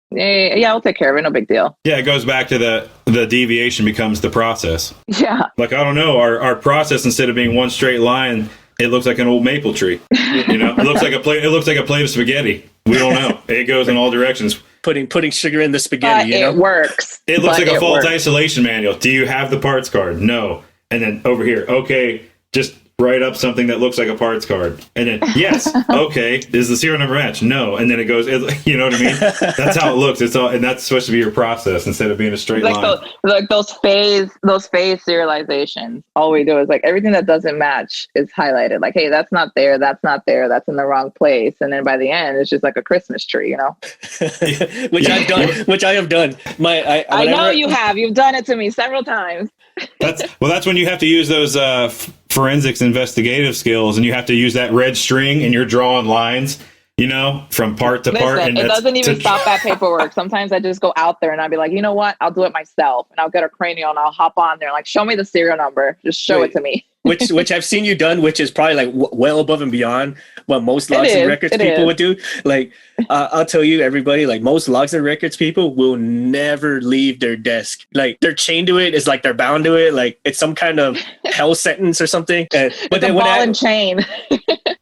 S2: yeah, I'll take care of it. No big deal.
S3: Yeah, it goes back to the deviation becomes the process.
S2: Yeah.
S3: Like, I don't know, our process, instead of being one straight line, it looks like an old maple tree. You know, it looks like a plate of spaghetti. We don't know. It goes in all directions.
S1: Putting sugar in the spaghetti, you know?
S2: It works.
S3: It looks like a fault isolation manual. Do you have the parts card? No. And then over here, okay, just write up something that looks like a parts card. And then, yes, okay, is the serial number match? No. And then it goes, you know what I mean? That's how it looks. It's all, and that's supposed to be your process instead of being a straight line.
S2: Those phase serializations. All we do is like everything that doesn't match is highlighted. Like, hey, that's not there. That's in the wrong place. And then by the end, it's just like a Christmas tree, you know?
S1: Which I have done.
S2: I know you have. You've done it to me several times.
S3: That's when you have to use those forensics investigative skills, and you have to use that red string, and you're drawing lines, you know, from part to part. And
S2: it doesn't even stop at paperwork. Sometimes I just go out there and I'll be like, you know what? I'll do it myself, and I'll get a cranial and I'll hop on there, like, show me the serial number. Just show it to me.
S1: which I've seen you done, which is probably like well above and beyond what most logs and records people would do. Like, I'll tell you, everybody, like most logs and records people will never leave their desk. Like, they're chained to it. It's like they're bound to it. Like it's some kind of hell sentence or something. But then
S2: ball and chain.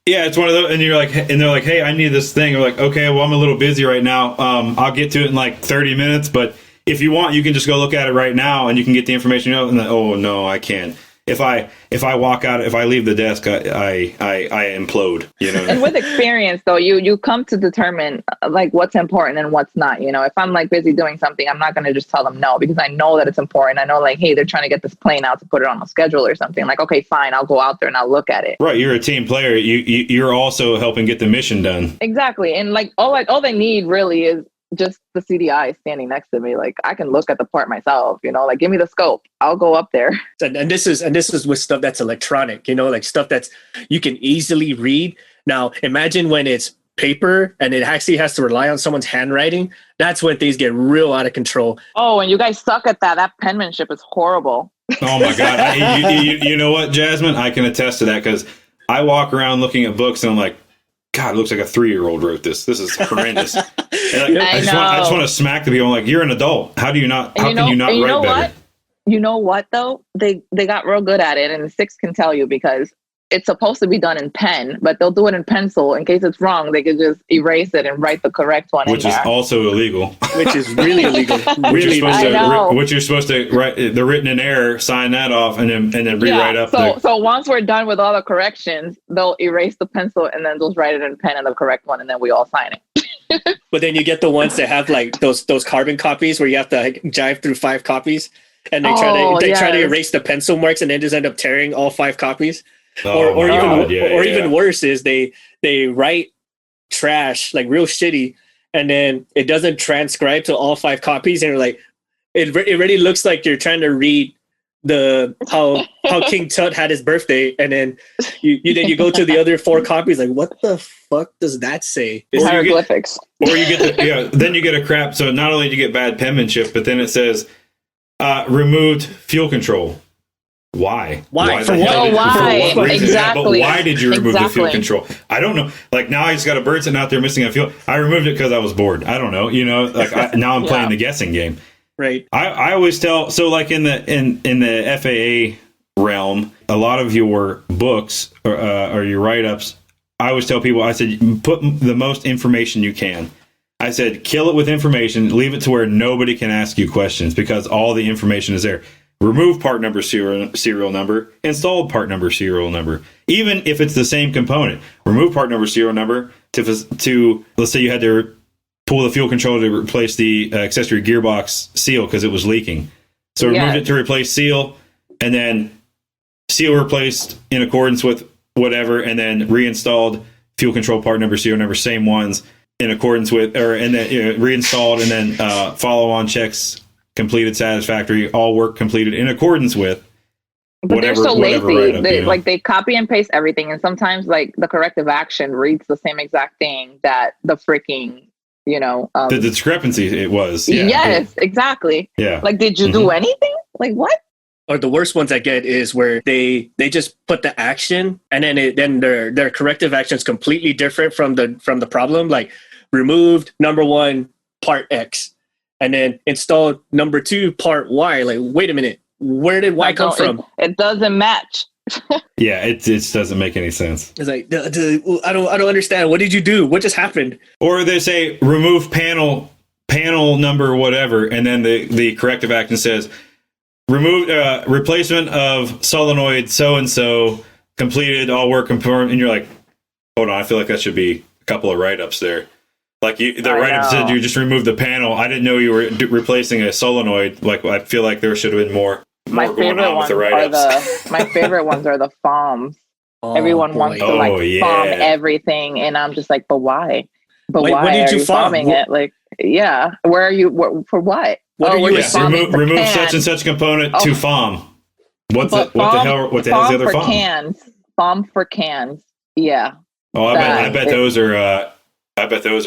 S3: Yeah, it's one of those, and you're like, and they're like, hey, I need this thing. We're like, okay, well, I'm a little busy right now. I'll get to it in like 30 minutes, but if you want, you can just go look at it right now, and you can get the information. And then, oh no, I can't. If I walk out, if I leave the desk, I implode, you know.
S2: And with experience, though, you come to determine like what's important and what's not. You know, if I'm like busy doing something, I'm not going to just tell them no, because I know that it's important. I know, like, hey, they're trying to get this plane out to put it on a schedule or something. Like, okay, fine, I'll go out there and I'll look at it.
S3: Right, you're a team player. You're also helping get the mission done.
S2: Exactly, and like all they need really is just the CDI standing next to me. Like, I can look at the part myself, you know, like, give me the scope. I'll go up there.
S1: And this is with stuff that's electronic, you know, like stuff that's you can easily read. Now, imagine when it's paper and it actually has to rely on someone's handwriting. That's when things get real out of control.
S2: Oh, and you guys suck at that. That penmanship is horrible.
S3: Oh my God. You know what, Jasmine? I can attest to that, because I walk around looking at books and I'm like, God, it looks like a 3-year-old wrote this. This is horrendous. I just want to smack the people. I'm like, you're an adult. How can you not write better?
S2: You know what, though? They got real good at it, and the 6 can tell you, because it's supposed to be done in pen, but they'll do it in pencil. In case it's wrong, they could just erase it and write the correct one
S3: which
S2: in
S3: is
S2: there.
S3: also illegal.
S1: Which is really illegal.
S3: Which
S2: know.
S3: you're supposed to write the written in error, sign that off, and then rewrite up.
S2: So once we're done with all the corrections, they'll erase the pencil and then they'll write it in pen and the correct one, and then we all sign it.
S1: But then you get the ones that have like those carbon copies where you have to like, jive through 5 copies, and they try to erase the pencil marks and then just end up tearing all 5 copies. Or even worse is they write trash, like real shitty, and then it doesn't transcribe to all 5 copies, and you're like, it already looks like you're trying to read how King Tut had his birthday, and then you go to the other 4 copies, like, what the fuck does that say?
S2: Hieroglyphics.
S3: Then you get a crap. So not only do you get bad penmanship, but then it says removed fuel control. Why?
S1: For what?
S3: Why?
S2: Exactly.
S3: But why did you remove the fuel control? I don't know. Like, now I just got a bird sitting out there missing a fuel. I removed it because I was bored. I don't know. Like now I'm playing the guessing game.
S1: Right.
S3: I always tell, so like in the FAA realm, a lot of your books or your write-ups, I always tell people, I said, put the most information you can. I said, kill it with information, leave it to where nobody can ask you questions because all the information is there. Remove part number serial number, install part number serial number. Even if it's the same component, remove part number serial number to let's say you had to pull the fuel controller to replace the accessory gearbox seal because it was leaking. So removed it to replace seal, and then seal replaced in accordance with whatever, and then reinstalled fuel control part number, serial number, same ones in accordance with, and then reinstalled, and then follow-on checks completed satisfactory, all work completed in accordance with.
S2: But they're so lazy. Like they copy and paste everything, and sometimes like the corrective action reads the same exact thing that the freaking the
S3: discrepancy it was.
S2: Yes, exactly.
S3: Yeah.
S2: Like, did you do anything? Like, what?
S1: Or the worst ones I get is where they just put the action, and then their corrective action is completely different from the problem. Like, removed number 1 part X, and then installed number 2 part Y. Like, wait a minute, where did Y come from?
S2: It doesn't match.
S3: Yeah, it doesn't make any sense.
S1: It's like, I don't understand. What did you do? What just happened?
S3: Or they say remove panel number whatever, and then the corrective action says remove replacement of solenoid so and so completed, all work confirmed, and you're like, hold on, I feel like that should be a couple of write-ups there. Like the write-up said you just removed the panel. I didn't know you were replacing a solenoid. Like, I feel like there should have been more.
S2: My favorite ones are the FOMs. Everyone wants to FOM everything, and I'm just like, but why? Why are you FOMing it? Like, where are you? For what?
S3: Remove such and such component to FOM. What the hell is the other FOM?
S2: Cans. FOM for cans. Yeah.
S3: Oh, I bet those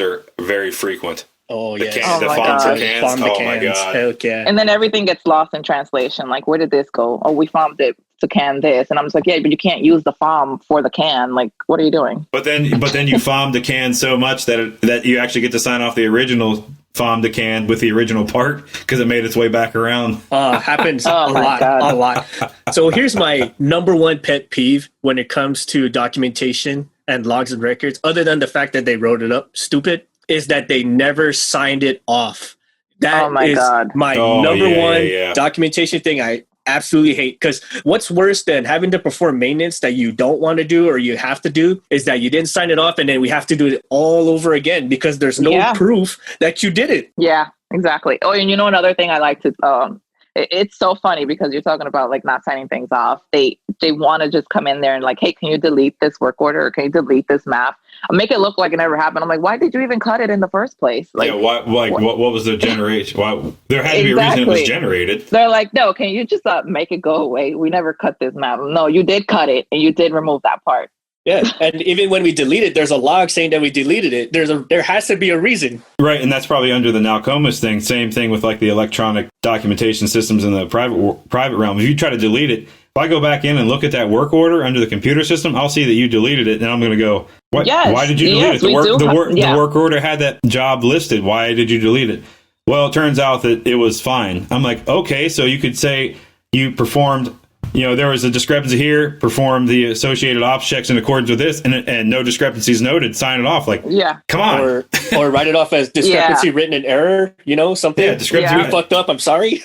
S3: are very frequent.
S1: Oh, yeah.
S3: The FOM for cans. Oh, my God.
S1: Okay.
S2: And then everything gets lost in translation. Like, where did this go? Oh, we FOMmed it to can this. And I'm just like, yeah, but you can't use the FOM for the can. Like, what are you doing?
S3: But then you FOMmed the can so much that you actually get to sign off the original FOM the can with the original part because it made its way back around.
S1: Happens a lot. So here's my number 1 pet peeve when it comes to documentation and logs and records, other than the fact that they wrote it up stupid, is that they never signed it off. That is my number 1 documentation thing I absolutely hate. Because what's worse than having to perform maintenance that you don't want to do or you have to do is that you didn't sign it off, and then we have to do it all over again because there's no proof that you did it.
S2: Yeah, exactly. Oh, and another thing I like to it's so funny because you're talking about like not signing things off. They want to just come in there and like, hey, can you delete this work order or can you delete this map? Make it look like it never happened. I'm like, why did you even cut it in the first place? Like,
S3: what was the generation? Why there had to be a reason it was generated.
S2: They're like, no, can you just make it go away? We never cut this map. No, you did cut it and you did remove that part.
S1: Yeah, and even when we delete it, there's a log saying that we deleted it. There has to be a reason.
S3: Right, and that's probably under the Nalcomas thing. Same thing with like the electronic documentation systems in the private realm. If you try to delete it, if I go back in and look at that work order under the computer system, I'll see that you deleted it, and I'm going to go, what?
S2: Yes,
S3: why did you delete it? The work order had that job listed. Why did you delete it? Well, it turns out that it was fine. I'm like, okay, so you could say you performed there was a discrepancy here, perform the associated ops checks in accordance with this, and no discrepancies noted, sign it off. Like, come on.
S1: Or write it off as discrepancy written in error, something.
S3: Yeah, discrepancy.
S1: We fucked up, I'm sorry.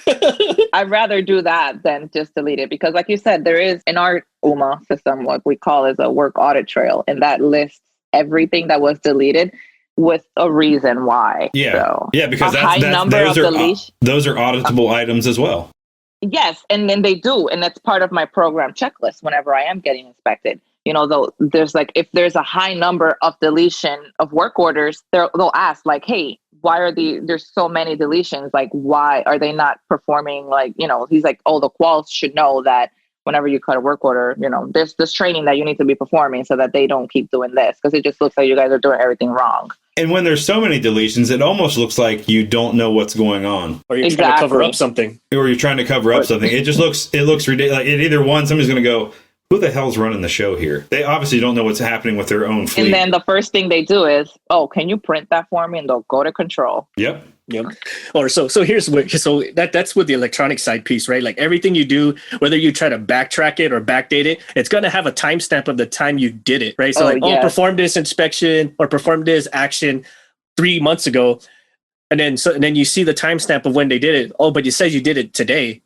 S2: I'd rather do that than just delete it, because like you said, there is in our UMA system what we call as a work audit trail, and that lists everything that was deleted with a reason why.
S3: Yeah,
S2: so
S3: because those are auditable items as well.
S2: Yes, and then they do, and that's part of my program checklist whenever I am getting inspected. Though there's like, if there's a high number of deletion of work orders, they'll ask like, hey, why are there's so many deletions? Like, why are they not performing? Like, he's like, oh, the quals should know that whenever you cut a work order, there's this training that you need to be performing so that they don't keep doing this, because it just looks like you guys are doing everything wrong.
S3: And when there's so many deletions, it almost looks like you don't know what's going on.
S1: Or you're trying to cover up something. It
S3: just looks ridiculous. Like, it either one, somebody's going to go, who the hell's running the show here? They obviously don't know what's happening with their own fleet.
S2: And then the first thing they do is, oh, can you print that for me? And they'll go to control.
S3: Yep.
S1: Or so that's with the electronic side piece, right? Like, everything you do, whether you try to backtrack it or backdate it, it's going to have a timestamp of the time you did it, right? So perform this inspection or perform this action 3 months ago. And then you see the timestamp of when they did it. Oh, but you said you did it today.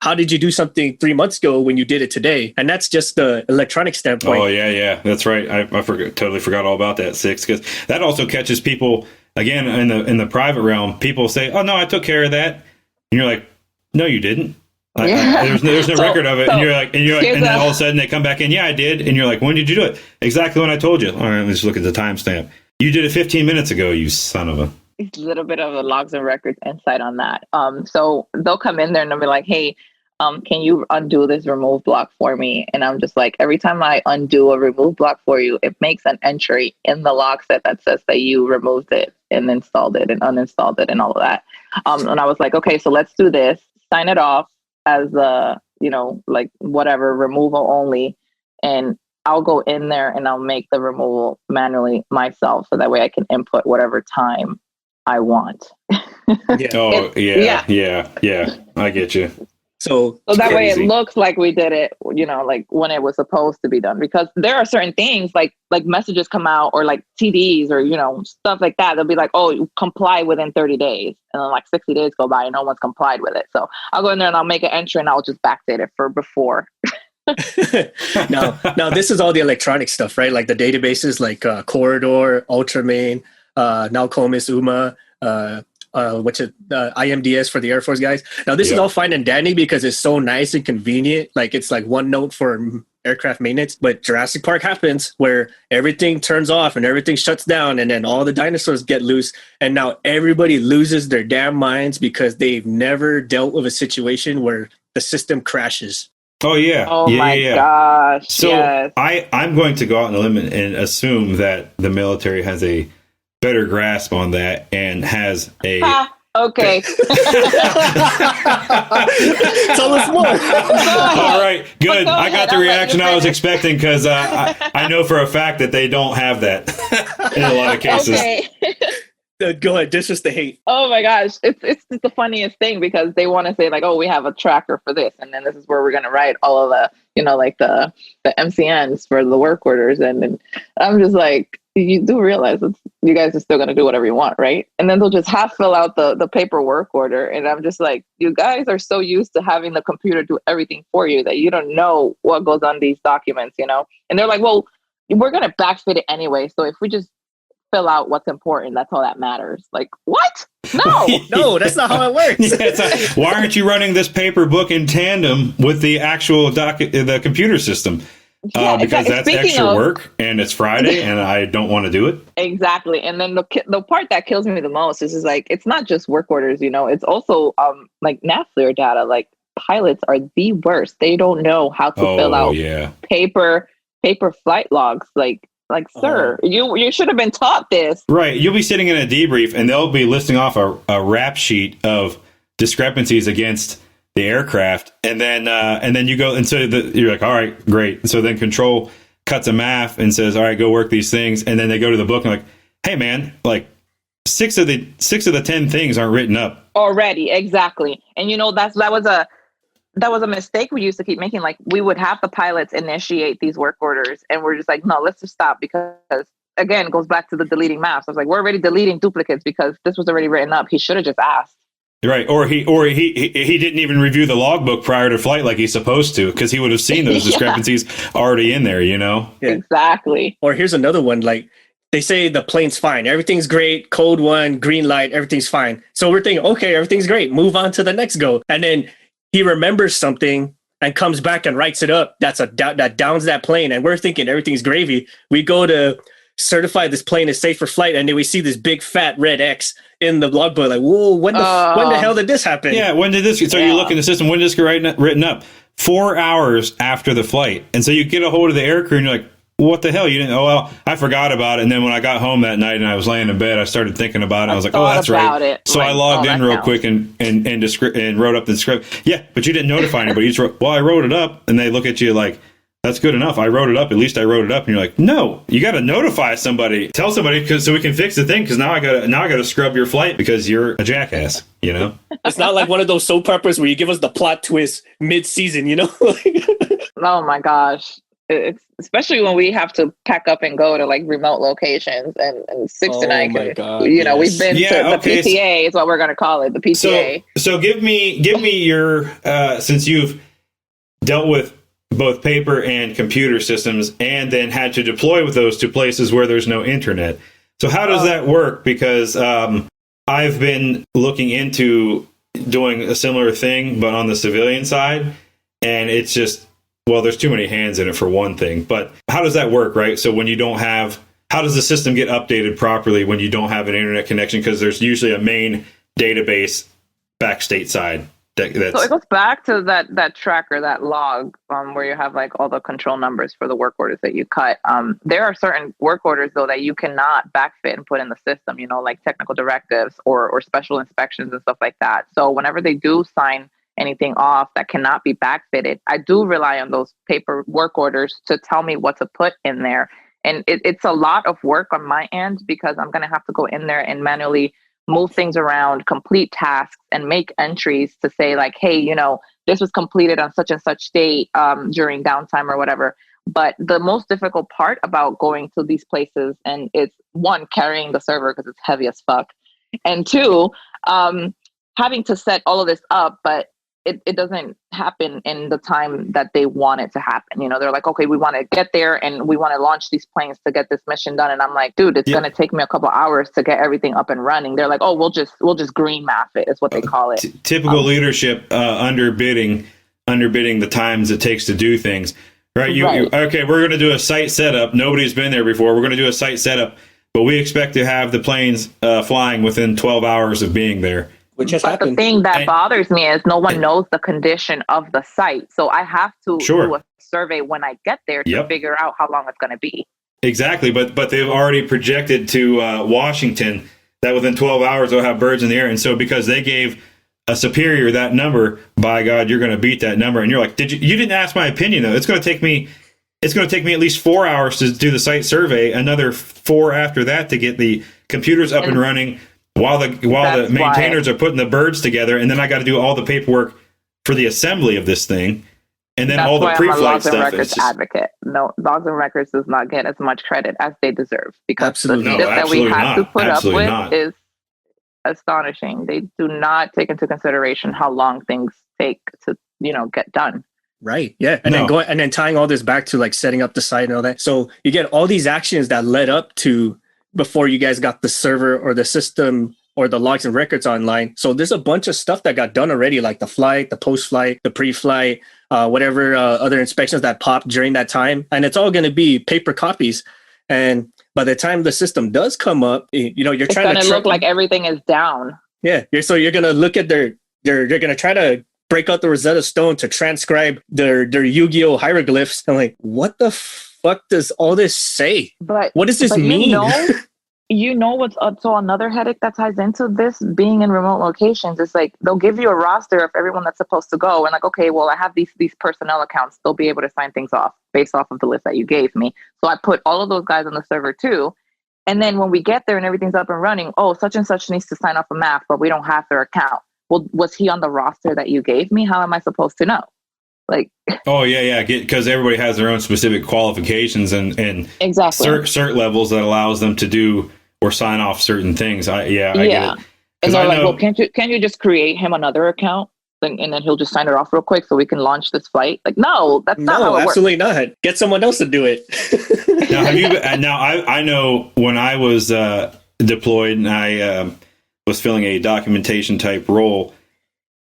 S1: How did you do something 3 months ago when you did it today? And that's just the electronic standpoint.
S3: Oh, yeah. That's right. I totally forgot all about that, Six, because that also catches people. Again, in the private realm, people say, "Oh no, I took care of that," and you're like, "No, you didn't. There's no record of it." And you're like, and then all of a sudden they come back in, "Yeah, I did," and you're like, "When did you do it?" "Exactly when I told you." All right, let's look at the timestamp. You did it 15 minutes ago, you son of a.
S2: A little bit of a logs and records insight on that. So they'll come in there and they'll be like, "Hey, can you undo this remove block for me?" And I'm just like, every time I undo a remove block for you, it makes an entry in the log set that says that you removed it and installed it and uninstalled it and all of that. And I was like, okay, so let's do this. Sign it off as like whatever, removal only. And I'll go in there and I'll make the removal manually myself, so that way I can input whatever time I want.
S3: Yeah. I get you.
S2: So that way it looks like we did it, like when it was supposed to be done. Because there are certain things like messages come out, or like TDs, or, stuff like that. They'll be like, oh, you comply within 30 days. And then like 60 days go by and no one's complied with it. So I'll go in there and I'll make an entry and I'll just backdate it for before.
S1: Now this is all the electronic stuff, right? Like the databases like Corridor, Ultraman, Nalcomis, UMA, IMDS for the Air Force guys. Now this is all fine and dandy because it's so nice and convenient. Like, it's like OneNote for aircraft maintenance. But Jurassic Park happens where everything turns off and everything shuts down, and then all the dinosaurs get loose, and now everybody loses their damn minds because they've never dealt with a situation where the system crashes.
S3: Oh yeah.
S2: Oh my gosh.
S3: So
S2: yes.
S3: I'm going to go out on a limb and assume that the military has a better grasp on that and has a
S2: okay.
S1: Tell us more.
S3: All right, good. I got the reaction I was expecting, because I know for a fact that they don't have that in a lot of cases.
S2: Okay.
S1: Go ahead. This is the hate.
S2: Oh my gosh. It's the funniest thing, because they want to say like, oh, we have a tracker for this, and then this is where we're going to write all of the, like the MCNs for the work orders. And I'm just like, you do realize you guys are still going to do whatever you want, right? And then they'll just half fill out the paper work order. And I'm just like, you guys are so used to having the computer do everything for you that you don't know what goes on these documents, And they're like, well, we're going to backfit it anyway. So if we just fill out what's important, that's all that matters. Like, what?
S1: No, that's not how it works.
S3: Why aren't you running this paper book in tandem with the actual the computer system? Because that's extra work, and it's Friday, and I don't want to do it.
S2: Exactly. And then the part that kills me the most is like, it's not just work orders, it's also like NAFLIR data. Like, pilots are the worst. They don't know how to fill out paper flight logs. Like, sir, you should have been taught this.
S3: Right. You'll be sitting in a debrief, and they'll be listing off a rap sheet of discrepancies against the aircraft, and then you go, and so you're like, all right, great. And so then control cuts a math and says, all right, go work these things, and then they go to the book and like, hey man, like six of the 10 things aren't written up
S2: already. Exactly. And that that was a mistake we used to keep making. Like we would have the pilots initiate these work orders and we're just like, no, let's just stop, because again, it goes back to the deleting maps. I was like, we're already deleting duplicates because this was already written up. He should have just asked.
S3: Right, or he didn't even review the logbook prior to flight like he's supposed to, because he would have seen those discrepancies already in there, you know?
S1: Yeah.
S2: Exactly.
S1: Or here's another one, like they say the plane's fine, everything's great, code 1, green light, everything's fine. So we're thinking, okay, everything's great, move on to the next go. And then he remembers something and comes back and writes it up. That downs that plane, and we're thinking everything's gravy. We go to certify this plane is safe for flight, and then we see this big fat red X in the logbook. Like, whoa, when the hell did this happen?
S3: Yeah, when did this? So you look in the system. When did this get written up? 4 hours after the flight, and so you get a hold of the air crew, and you're like, what the hell? You didn't? Oh well, I forgot about it. And then when I got home that night and I was laying in bed, I started thinking about it. I was like, oh, that's right. So I logged in real quick and wrote up the script. Yeah, but you didn't notify anybody. You just wrote, well, I wrote it up, and they look at you like, that's good enough. I wrote it up. At least I wrote it up. And you're like, no, you got to notify somebody. Tell somebody, so we can fix the thing. Because now I got to scrub your flight because you're a jackass. You know,
S1: it's not like one of those soap operas where you give us the plot twist mid-season. You know.
S2: Oh my gosh. It's especially when we have to pack up and go to like remote locations, and 69 we've been to the PTA is what we're going to call it, the PTA.
S3: So give me your since you've dealt with both paper and computer systems and then had to deploy with those to places where there's no internet. So how does that work? Because I've been looking into doing a similar thing, but on the civilian side, and it's just, well, there's too many hands in it for one thing, but how does that work, right? So when you don't have, how does the system get updated properly when you don't have an internet connection? Because there's usually a main database back stateside.
S2: So it goes back to that tracker, that log, where you have like all the control numbers for the work orders that you cut. There are certain work orders though that you cannot backfit and put in the system, you know, like technical directives or special inspections and stuff like that. So whenever they do sign anything off that cannot be backfitted, I do rely on those paper work orders to tell me what to put in there. And it's a lot of work on my end because I'm going to have to go in there and manually move things around, complete tasks, and make entries to say like, hey, you know, this was completed on such and such date during downtime or whatever. But the most difficult part about going to these places, and it's one, carrying the server because it's heavy as fuck, and two, having to set all of this up, but it doesn't happen in the time that they want it to happen. You know, they're like, okay, we want to get there and we want to launch these planes to get this mission done. And I'm like, dude, it's going to take me a couple hours to get everything up and running. They're like, oh, we'll just green map it is what they call it.
S3: Typical leadership, underbidding the times it takes to do things. Right. Okay, we're going to do a site setup. Nobody's been there before. We're going to do a site setup, but we expect to have the planes flying within 12 hours of being there.
S1: Which has
S2: but
S1: happened.
S2: The thing that bothers me is no one knows the condition of the site. So I have to do a survey when I get there to figure out how long it's going to be.
S3: Exactly. But they've already projected to Washington that within 12 hours they'll have birds in the air. And so because they gave a superior that number, by God, you're going to beat that number. And you're like, you didn't ask my opinion, though. It's going to take me at least 4 hours to do the site survey, another 4 after that to get the computers up and running. While the maintainers are putting the birds together, and then I got to do all the paperwork for the assembly of this thing, and then all the pre-flight stuff.
S2: I'm a logs and records advocate. No, logs and records does not get as much credit as they deserve because the stuff that we have to put up with is astonishing. They do not take into consideration how long things take to, you know, get done.
S1: Right. Yeah. And then tying all this back to like setting up the site and all that. So you get all these actions that led up to before you guys got the server or the system or the logs and records online. So there's a bunch of stuff that got done already, like the flight, the post-flight, the pre-flight, whatever other inspections that popped during that time. And it's all going to be paper copies. And by the time the system does come up, you know, it's trying to
S2: look like everything is down.
S1: Yeah. You're going to look at they're going to try to break out the Rosetta Stone to transcribe their Yu-Gi-Oh hieroglyphs. I'm like, what the fuck does all this say?
S2: But
S1: what does this mean?
S2: You know what's so another headache that ties into this being in remote locations is like they'll give you a roster of everyone that's supposed to go and like, okay, well, I have these personnel accounts. They'll be able to sign things off based off of the list that you gave me. So I put all of those guys on the server too. And then when we get there and everything's up and running, oh, such and such needs to sign off a map, but we don't have their account. well, was he on the roster that you gave me? How am I supposed to know? Like,
S3: oh yeah, because everybody has their own specific qualifications and
S2: exactly
S3: cert levels that allows them to do or sign off certain things. I get it.
S2: And they're like, well, can't you just create him another account and then he'll just sign it off real quick so we can launch this flight? Like, no, that's not how it
S1: absolutely
S2: works.
S1: not. Get someone else to do it.
S3: I know when I was deployed and I was filling a documentation type role.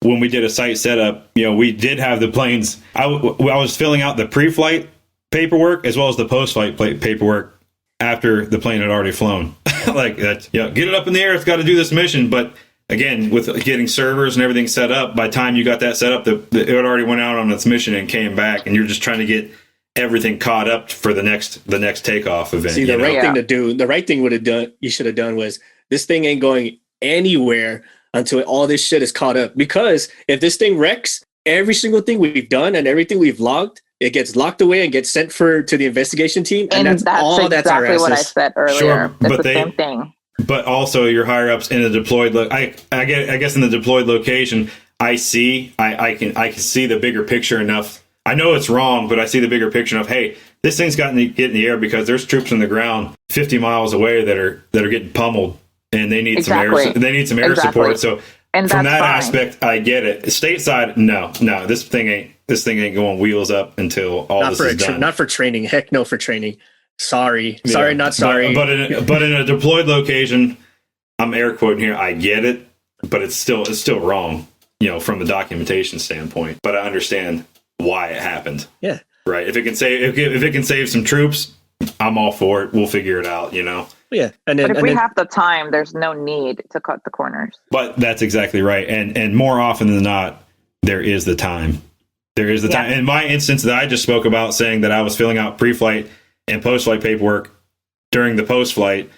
S3: When we did a site setup, we did have the planes. I was filling out the pre-flight paperwork as well as the post-flight paperwork after the plane had already flown. Like that, get it up in the air. It's got to do this mission. But again, with getting servers and everything set up, by the time you got that set up, it already went out on its mission and came back, and you're just trying to get everything caught up for the next takeoff event.
S1: See, the right thing to do, the right thing you should have done was, this thing ain't going anywhere until all this shit is caught up. Because if this thing wrecks, every single thing we've done and everything we've logged, it gets locked away and gets sent to the investigation team. And that's all
S2: exactly
S1: that's our assets.
S2: What I said earlier.
S3: Sure,
S2: it's the same thing.
S3: But also your higher ups in the deployed, I guess in the deployed location, I can see the bigger picture enough. I know it's wrong, but I see the bigger picture of, hey, this thing's got to get in the air because there's troops on the ground 50 miles away that are getting pummeled. And they need some air support. So from that aspect, I get it. Stateside, no, this thing ain't going wheels up until all this is done.
S1: Not for training. Heck no for training. Sorry, not sorry.
S3: But in a deployed location, I'm air quoting here. I get it, but it's still wrong. From the documentation standpoint. But I understand why it happened.
S1: Yeah.
S3: Right. If it can save some troops, I'm all for it. We'll figure it out.
S1: Yeah,
S2: but if we have the time, there's no need to cut the corners.
S3: But that's exactly right, and more often than not, there is the time. There is the time. In my instance that I just spoke about, saying that I was filling out pre-flight and post-flight paperwork during the post-flight,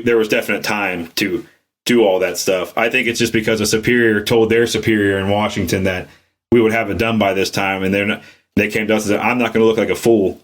S3: there was definite time to do all that stuff. I think it's just because a superior told their superior in Washington that we would have it done by this time, and they came to us and said, "I'm not going to look like a fool.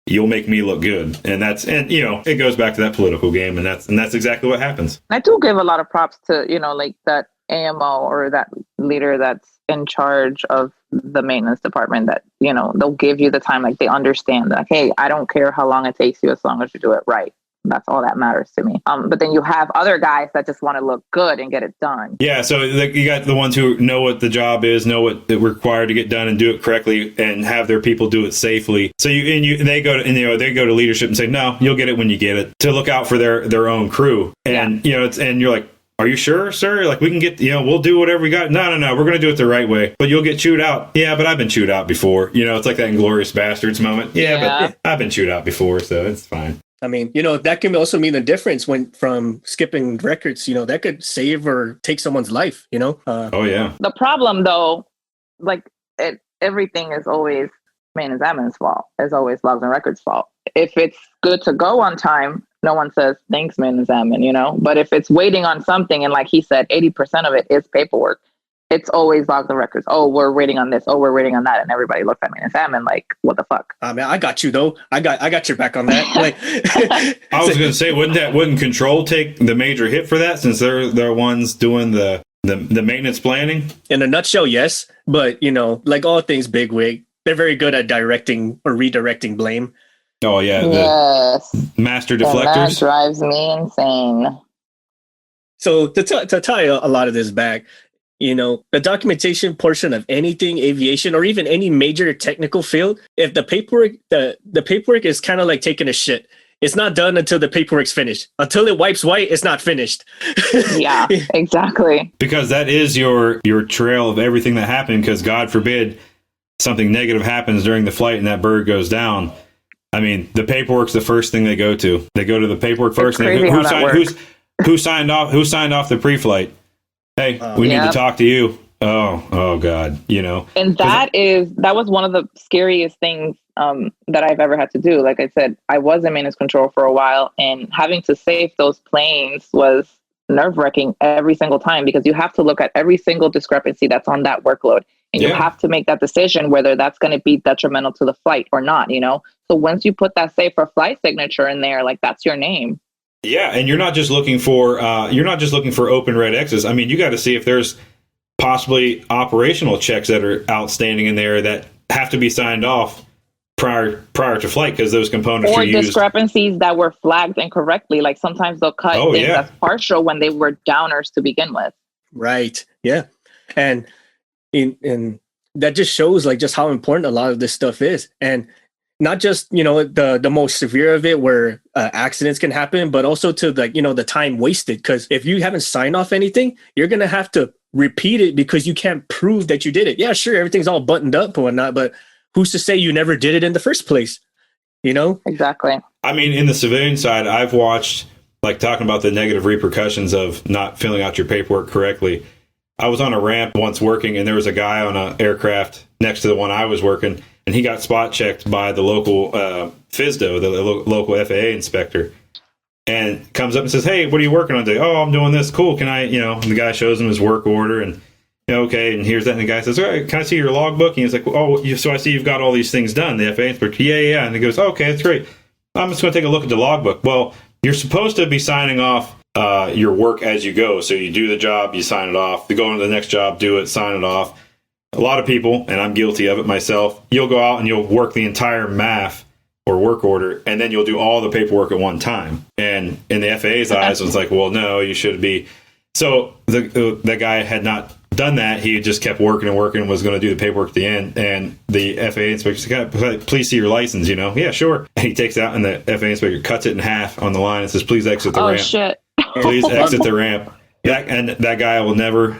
S3: You'll make me look good." And it goes back to that political game, and that's exactly what happens.
S2: I do give a lot of props to, like that AMO or that leader that's in charge of the maintenance department, that, they'll give you the time. Like, they understand that, hey, I don't care how long it takes you as long as you do it right. That's all that matters to me. But then you have other guys that just want to look good and get it done.
S3: Yeah, so you got the ones who know what the job is, know what they're required to get done, and do it correctly, and have their people do it safely. So they go to leadership and say, "No, you'll get it when you get it." To look out for their own crew, and and you're like, "Are you sure, sir? Like, we can get, we'll do whatever we got." No, we're going to do it the right way. But you'll get chewed out. Yeah, but I've been chewed out before. It's like that Inglourious Bastards moment. Yeah, but I've been chewed out before, so it's fine.
S1: I mean, that can also mean the difference from skipping records. That could save or take someone's life.
S3: Oh yeah.
S2: The problem, though, everything is always maintenance admin's fault. It's always logs and records' fault. If it's good to go on time, no one says thanks, maintenance admin. But if it's waiting on something, and like he said, 80% of it is paperwork, it's always logs and records. Oh, we're waiting on this. Oh, we're waiting on that. And everybody looks at me and Salmon like, what the fuck?
S1: Man, I got you though. I got your back on that. Like,
S3: I was going to say, wouldn't Control take the major hit for that, since they're the ones doing the maintenance planning?
S1: In a nutshell, yes. But like all things bigwig, they're very good at directing or redirecting blame.
S3: Oh yeah.
S2: Yes.
S3: Master deflectors.
S2: And that drives me insane.
S1: So to tie a lot of this back, the documentation portion of anything aviation or even any major technical field, if the paperwork is kind of like taking a shit. It's not done until the paperwork's finished. Until it wipes white, it's not finished.
S2: Yeah, exactly.
S3: Because that is your trail of everything that happened, because God forbid something negative happens during the flight and that bird goes down. I mean, the paperwork's the first thing they go to. They go to the paperwork first. And they go, who signed off the pre-flight? Hey, we need to talk to you. Oh God,
S2: And that was one of the scariest things that I've ever had to do. Like I said, I was in maintenance control for a while, and having to save those planes was nerve-wracking every single time, because you have to look at every single discrepancy that's on that workload. And you have to make that decision whether that's going to be detrimental to the flight or not, So once you put that safe for flight signature in there, like, that's your name. Yeah,
S3: and you're not just looking for open red X's. I mean, you got to see if there's possibly operational checks that are outstanding in there that have to be signed off prior to flight, because those components
S2: or
S3: are used.
S2: discrepancies that were flagged incorrectly. Like sometimes they'll cut things as partial when they were downers to begin with.
S1: Right. Yeah. And in that just shows like just how important a lot of this stuff is. And not just, the most severe of it where accidents can happen, but also to the time wasted. Because if you haven't signed off anything, you're going to have to repeat it because you can't prove that you did it. Yeah, sure, everything's all buttoned up and whatnot, but who's to say you never did it in the first place?
S2: Exactly.
S3: I mean, in the civilian side, I've watched, like, talking about the negative repercussions of not filling out your paperwork correctly. I was on a ramp once working, and there was a guy on an aircraft next to the one I was working, and he got spot checked by the local FSDO, the local FAA inspector, and comes up and says, "Hey, what are you working on today?" "Oh, I'm doing this." "Cool. Can I, and the guy shows him his work order, and okay, and here's that. And the guy says, "All right, can I see your logbook?" And he's like, "Oh, so I see you've got all these things done." The FAA inspector, yeah. And he goes, "Okay, that's great. I'm just going to take a look at the logbook." Well, you're supposed to be signing off your work as you go. So you do the job, you sign it off. You go on to the next job, do it, sign it off. A lot of people, and I'm guilty of it myself, you'll go out and you'll work the entire MAF or work order, and then you'll do all the paperwork at one time. And in the FAA's eyes, it's like, well, no, you should be. So the guy had not done that. He just kept working and working and was going to do the paperwork at the end. And the FAA inspector said, "Please see your license." "Yeah, sure." And he takes it out, and the FAA inspector cuts it in half on the line and says, "Please exit the ramp."
S2: Oh, shit.
S3: Please exit the ramp. That guy will never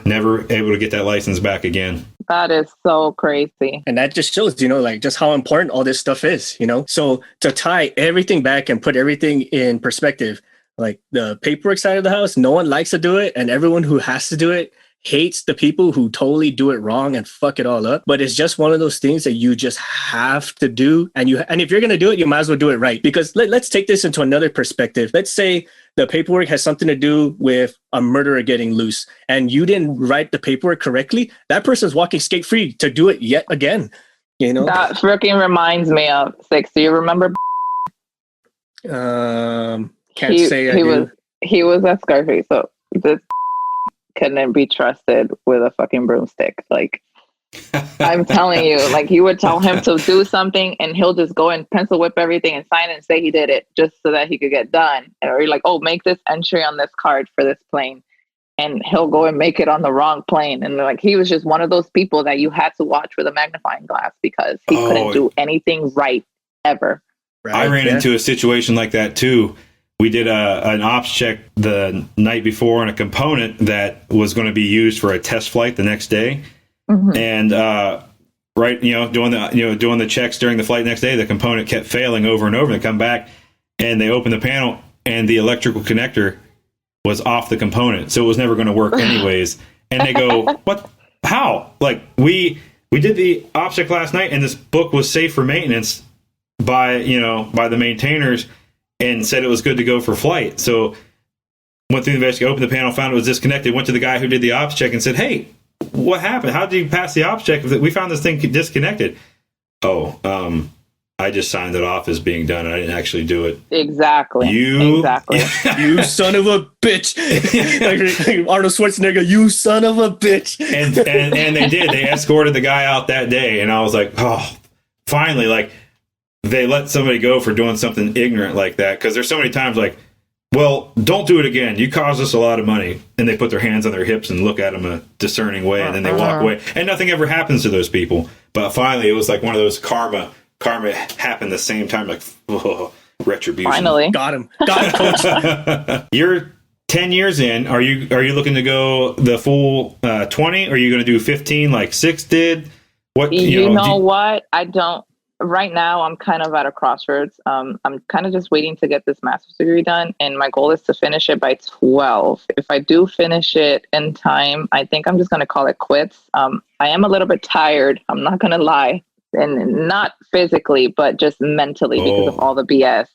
S3: able to get that license back again.
S2: That is so crazy.
S1: And that just shows, just how important all this stuff is, So to tie everything back and put everything in perspective, like the paperwork side of the house, no one likes to do it. And everyone who has to do it hates the people who totally do it wrong and fuck it all up. But it's just one of those things that you just have to do. And if you're going to do it, you might as well do it right. Because let's take this into another perspective. Let's say the paperwork has something to do with a murderer getting loose and you didn't write the paperwork correctly. That person's walking skate free to do it yet again.
S2: That freaking reminds me of Six. Do you remember?
S1: Can't say I do.
S2: He was at Scarface. So this couldn't be trusted with a fucking broomstick. Like, I'm telling you, like, you would tell him to do something and he'll just go and pencil whip everything and sign it and say he did it just so that he could get done. Or you're like, "Oh, make this entry on this card for this plane." And he'll go and make it on the wrong plane. And like, he was just one of those people that you had to watch with a magnifying glass because he couldn't do anything right ever.
S3: Right, I ran into a situation like that too. We did an ops check the night before on a component that was going to be used for a test flight the next day. Mm-hmm. And doing the checks during the flight next day, the component kept failing over and over. They come back and they open the panel and the electrical connector was off the component, so it was never going to work anyways. And they go, "What? How?" Like, we did the ops check last night, and this book was safe for maintenance by the maintainers, and said it was good to go for flight. So went through the investigation, opened the panel, found it was disconnected. Went to the guy who did the ops check and said, "Hey, what happened? How did you pass the ops check? We found this thing disconnected." "Oh, I just signed it off as being done. I didn't actually do it."
S2: Exactly.
S3: You
S1: son of a bitch. Like Arnold Schwarzenegger, you son of a bitch.
S3: And they did. They escorted the guy out that day. And I was like, oh, finally, like, they let somebody go for doing something ignorant like that. Because there's so many times like, "Well, don't do it again. You caused us a lot of money." And they put their hands on their hips and look at them a discerning way. And then they walk away. And nothing ever happens to those people. But finally, it was like one of those karma happened the same time, like, oh, retribution.
S2: Finally.
S1: Got him, coach.
S3: You're 10 years in. Are you looking to go the full 20? Or are you going to do 15 like Six did? What
S2: what? I don't. Right now, I'm kind of at a crossroads. I'm kind of just waiting to get this master's degree done, and my goal is to finish it by 12. If I do finish it in time, I think I'm just going to call it quits. I am a little bit tired. I'm not going to lie. And not physically, but just mentally because of all the BS,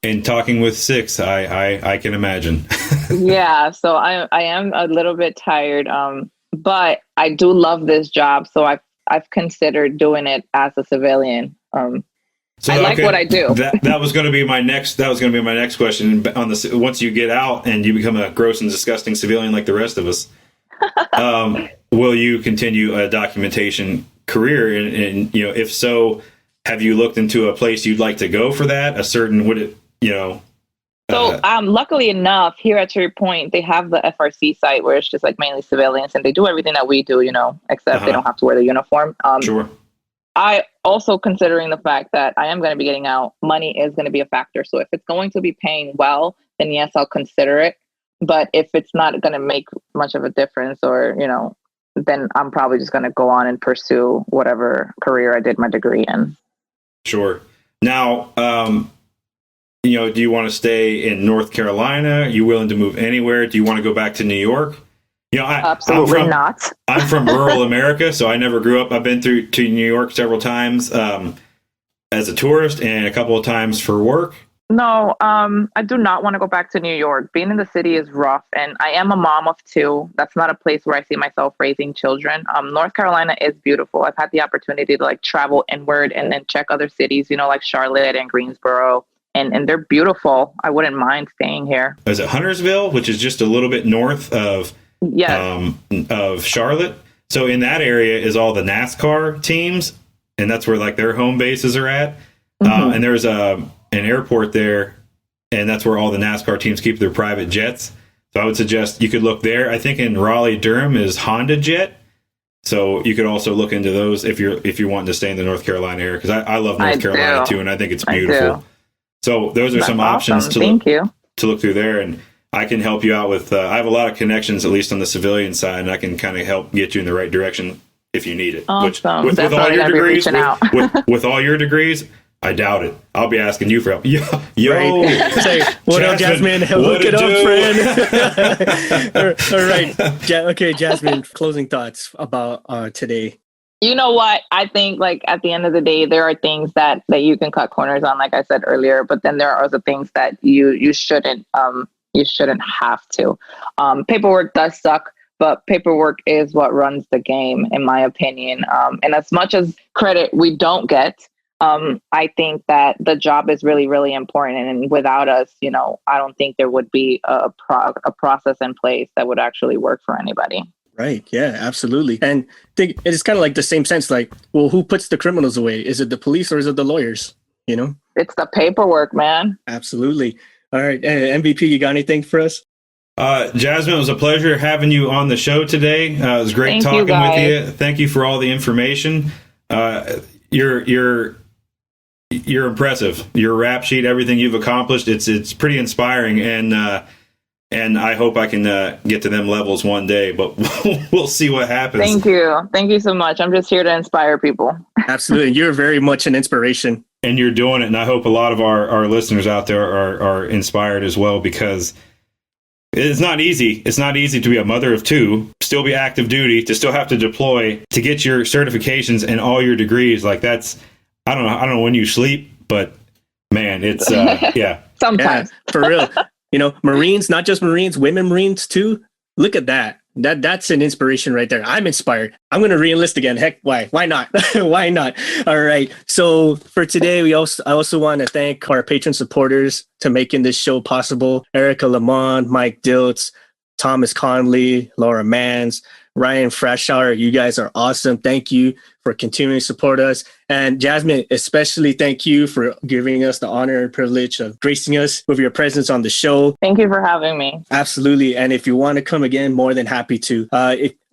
S3: And talking with Six, I can imagine.
S2: Yeah, so I am a little bit tired, but I do love this job, so I've considered doing it as a civilian. So I like what I do.
S3: That was going to be my next. That was going to be my next question. Once you get out and you become a gross and disgusting civilian like the rest of us, Will you continue a documentation career? And if so, have you looked into a place you'd like to go for that? A certain, would it,
S2: So, luckily enough, here at Cherry Point, they have the FRC site where it's just like mainly civilians, and they do everything that we do, except they don't have to wear the uniform.
S3: Sure.
S2: I also, considering the fact that I am going to be getting out, money is going to be a factor. So if it's going to be paying well, then yes, I'll consider it. But if it's not going to make much of a difference, or, then I'm probably just going to go on and pursue whatever career I did my degree in.
S3: Sure. Now, do you want to stay in North Carolina? Are you willing to move anywhere? Do you want to go back to New York?
S2: Absolutely not.
S3: I'm from rural America, so I never grew up. I've been to New York several times as a tourist and a couple of times for work.
S2: No, I do not want to go back to New York. Being in the city is rough, and I am a mom of two. That's not a place where I see myself raising children. North Carolina is beautiful. I've had the opportunity to travel inward and then check other cities, like Charlotte and Greensboro, and they're beautiful. I wouldn't mind staying here.
S3: Is it Huntersville, which is just a little bit north of Charlotte? So in that area is all the NASCAR teams, and that's where their home bases are at. Mm-hmm. And there's an airport there, and that's where all the NASCAR teams keep their private jets. So I would suggest you could look there. I think in Raleigh-Durham is Honda Jet. So you could also look into those if you're wanting to stay in the North Carolina area, because I love North Carolina too, and I think it's beautiful. So those are some options to look through there, and I can help you out with. I have a lot of connections, at least on the civilian side, and I can kind of help get you in the right direction if you need it.
S2: Awesome.
S3: With all your degrees, with all your degrees, I doubt it. I'll be asking you for help. Yo,
S1: right. Say, what up, Jasmine? Look it up, friend. All right. Okay, Jasmine, closing thoughts about today.
S2: You know what? I think at the end of the day, there are things that you can cut corners on, like I said earlier, but then there are other things that you shouldn't have to. Paperwork does suck, but paperwork is what runs the game, in my opinion. And as much as credit we don't get, I think that the job is really, really important. And without us, I don't think there would be a process in place that would actually work for anybody.
S1: Right. Yeah, absolutely. And I think it's kind of the same sense, who puts the criminals away? Is it the police or is it the lawyers?
S2: It's the paperwork, man.
S1: Absolutely. All right. MVP, you got anything for us?
S3: Jasmine, it was a pleasure having you on the show today. It was great talking with you. Thank you for all the information. You're impressive. Your rap sheet, everything you've accomplished, it's pretty inspiring, and I hope I can get to them levels one day, but we'll see what happens.
S2: Thank you so much. I'm just here to inspire people.
S1: Absolutely. You're very much an inspiration,
S3: and you're doing it, and I hope a lot of our listeners out there are inspired as well, because it's not easy. It's not easy to be a mother of two, still be active duty, to still have to deploy, to get your certifications and all your degrees. That's I don't know when you sleep, but man, it's yeah.
S2: Sometimes.
S1: Yeah, for real. Marines, not just Marines, women Marines too. Look at that. That's an inspiration right there. I'm inspired. I'm going to re-enlist again. Heck, why? Why not? Why not? All right. So for today, I also want to thank our patron supporters to making this show possible. Erica Lamont, Mike Diltz, Thomas Conley, Laura Mans, Ryan Frashauer. You guys are awesome. Thank you for continuing to support us. And Jasmine, especially thank you for giving us the honor and privilege of gracing us with your presence on the show.
S2: Thank you for having me.
S1: Absolutely. And if you want to come again, more than happy to.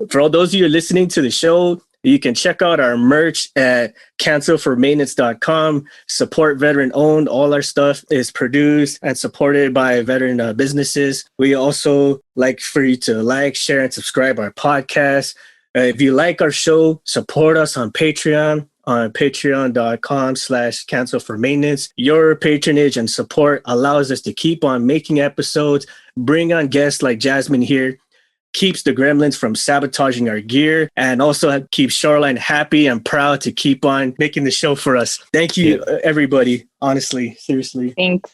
S1: For all those of you listening to the show, you can check out our merch at cancelformaintenance.com. Support veteran owned. All our stuff is produced and supported by veteran businesses. We also like for you to share, and subscribe our podcast. If you like our show, support us on Patreon on patreon.com/cancelformaintenance. Your patronage and support allows us to keep on making episodes, bring on guests like Jasmine here, keeps the gremlins from sabotaging our gear, and also keeps Shoreline happy and proud to keep on making the show for us. Thank you, everybody. Honestly, seriously.
S2: Thanks.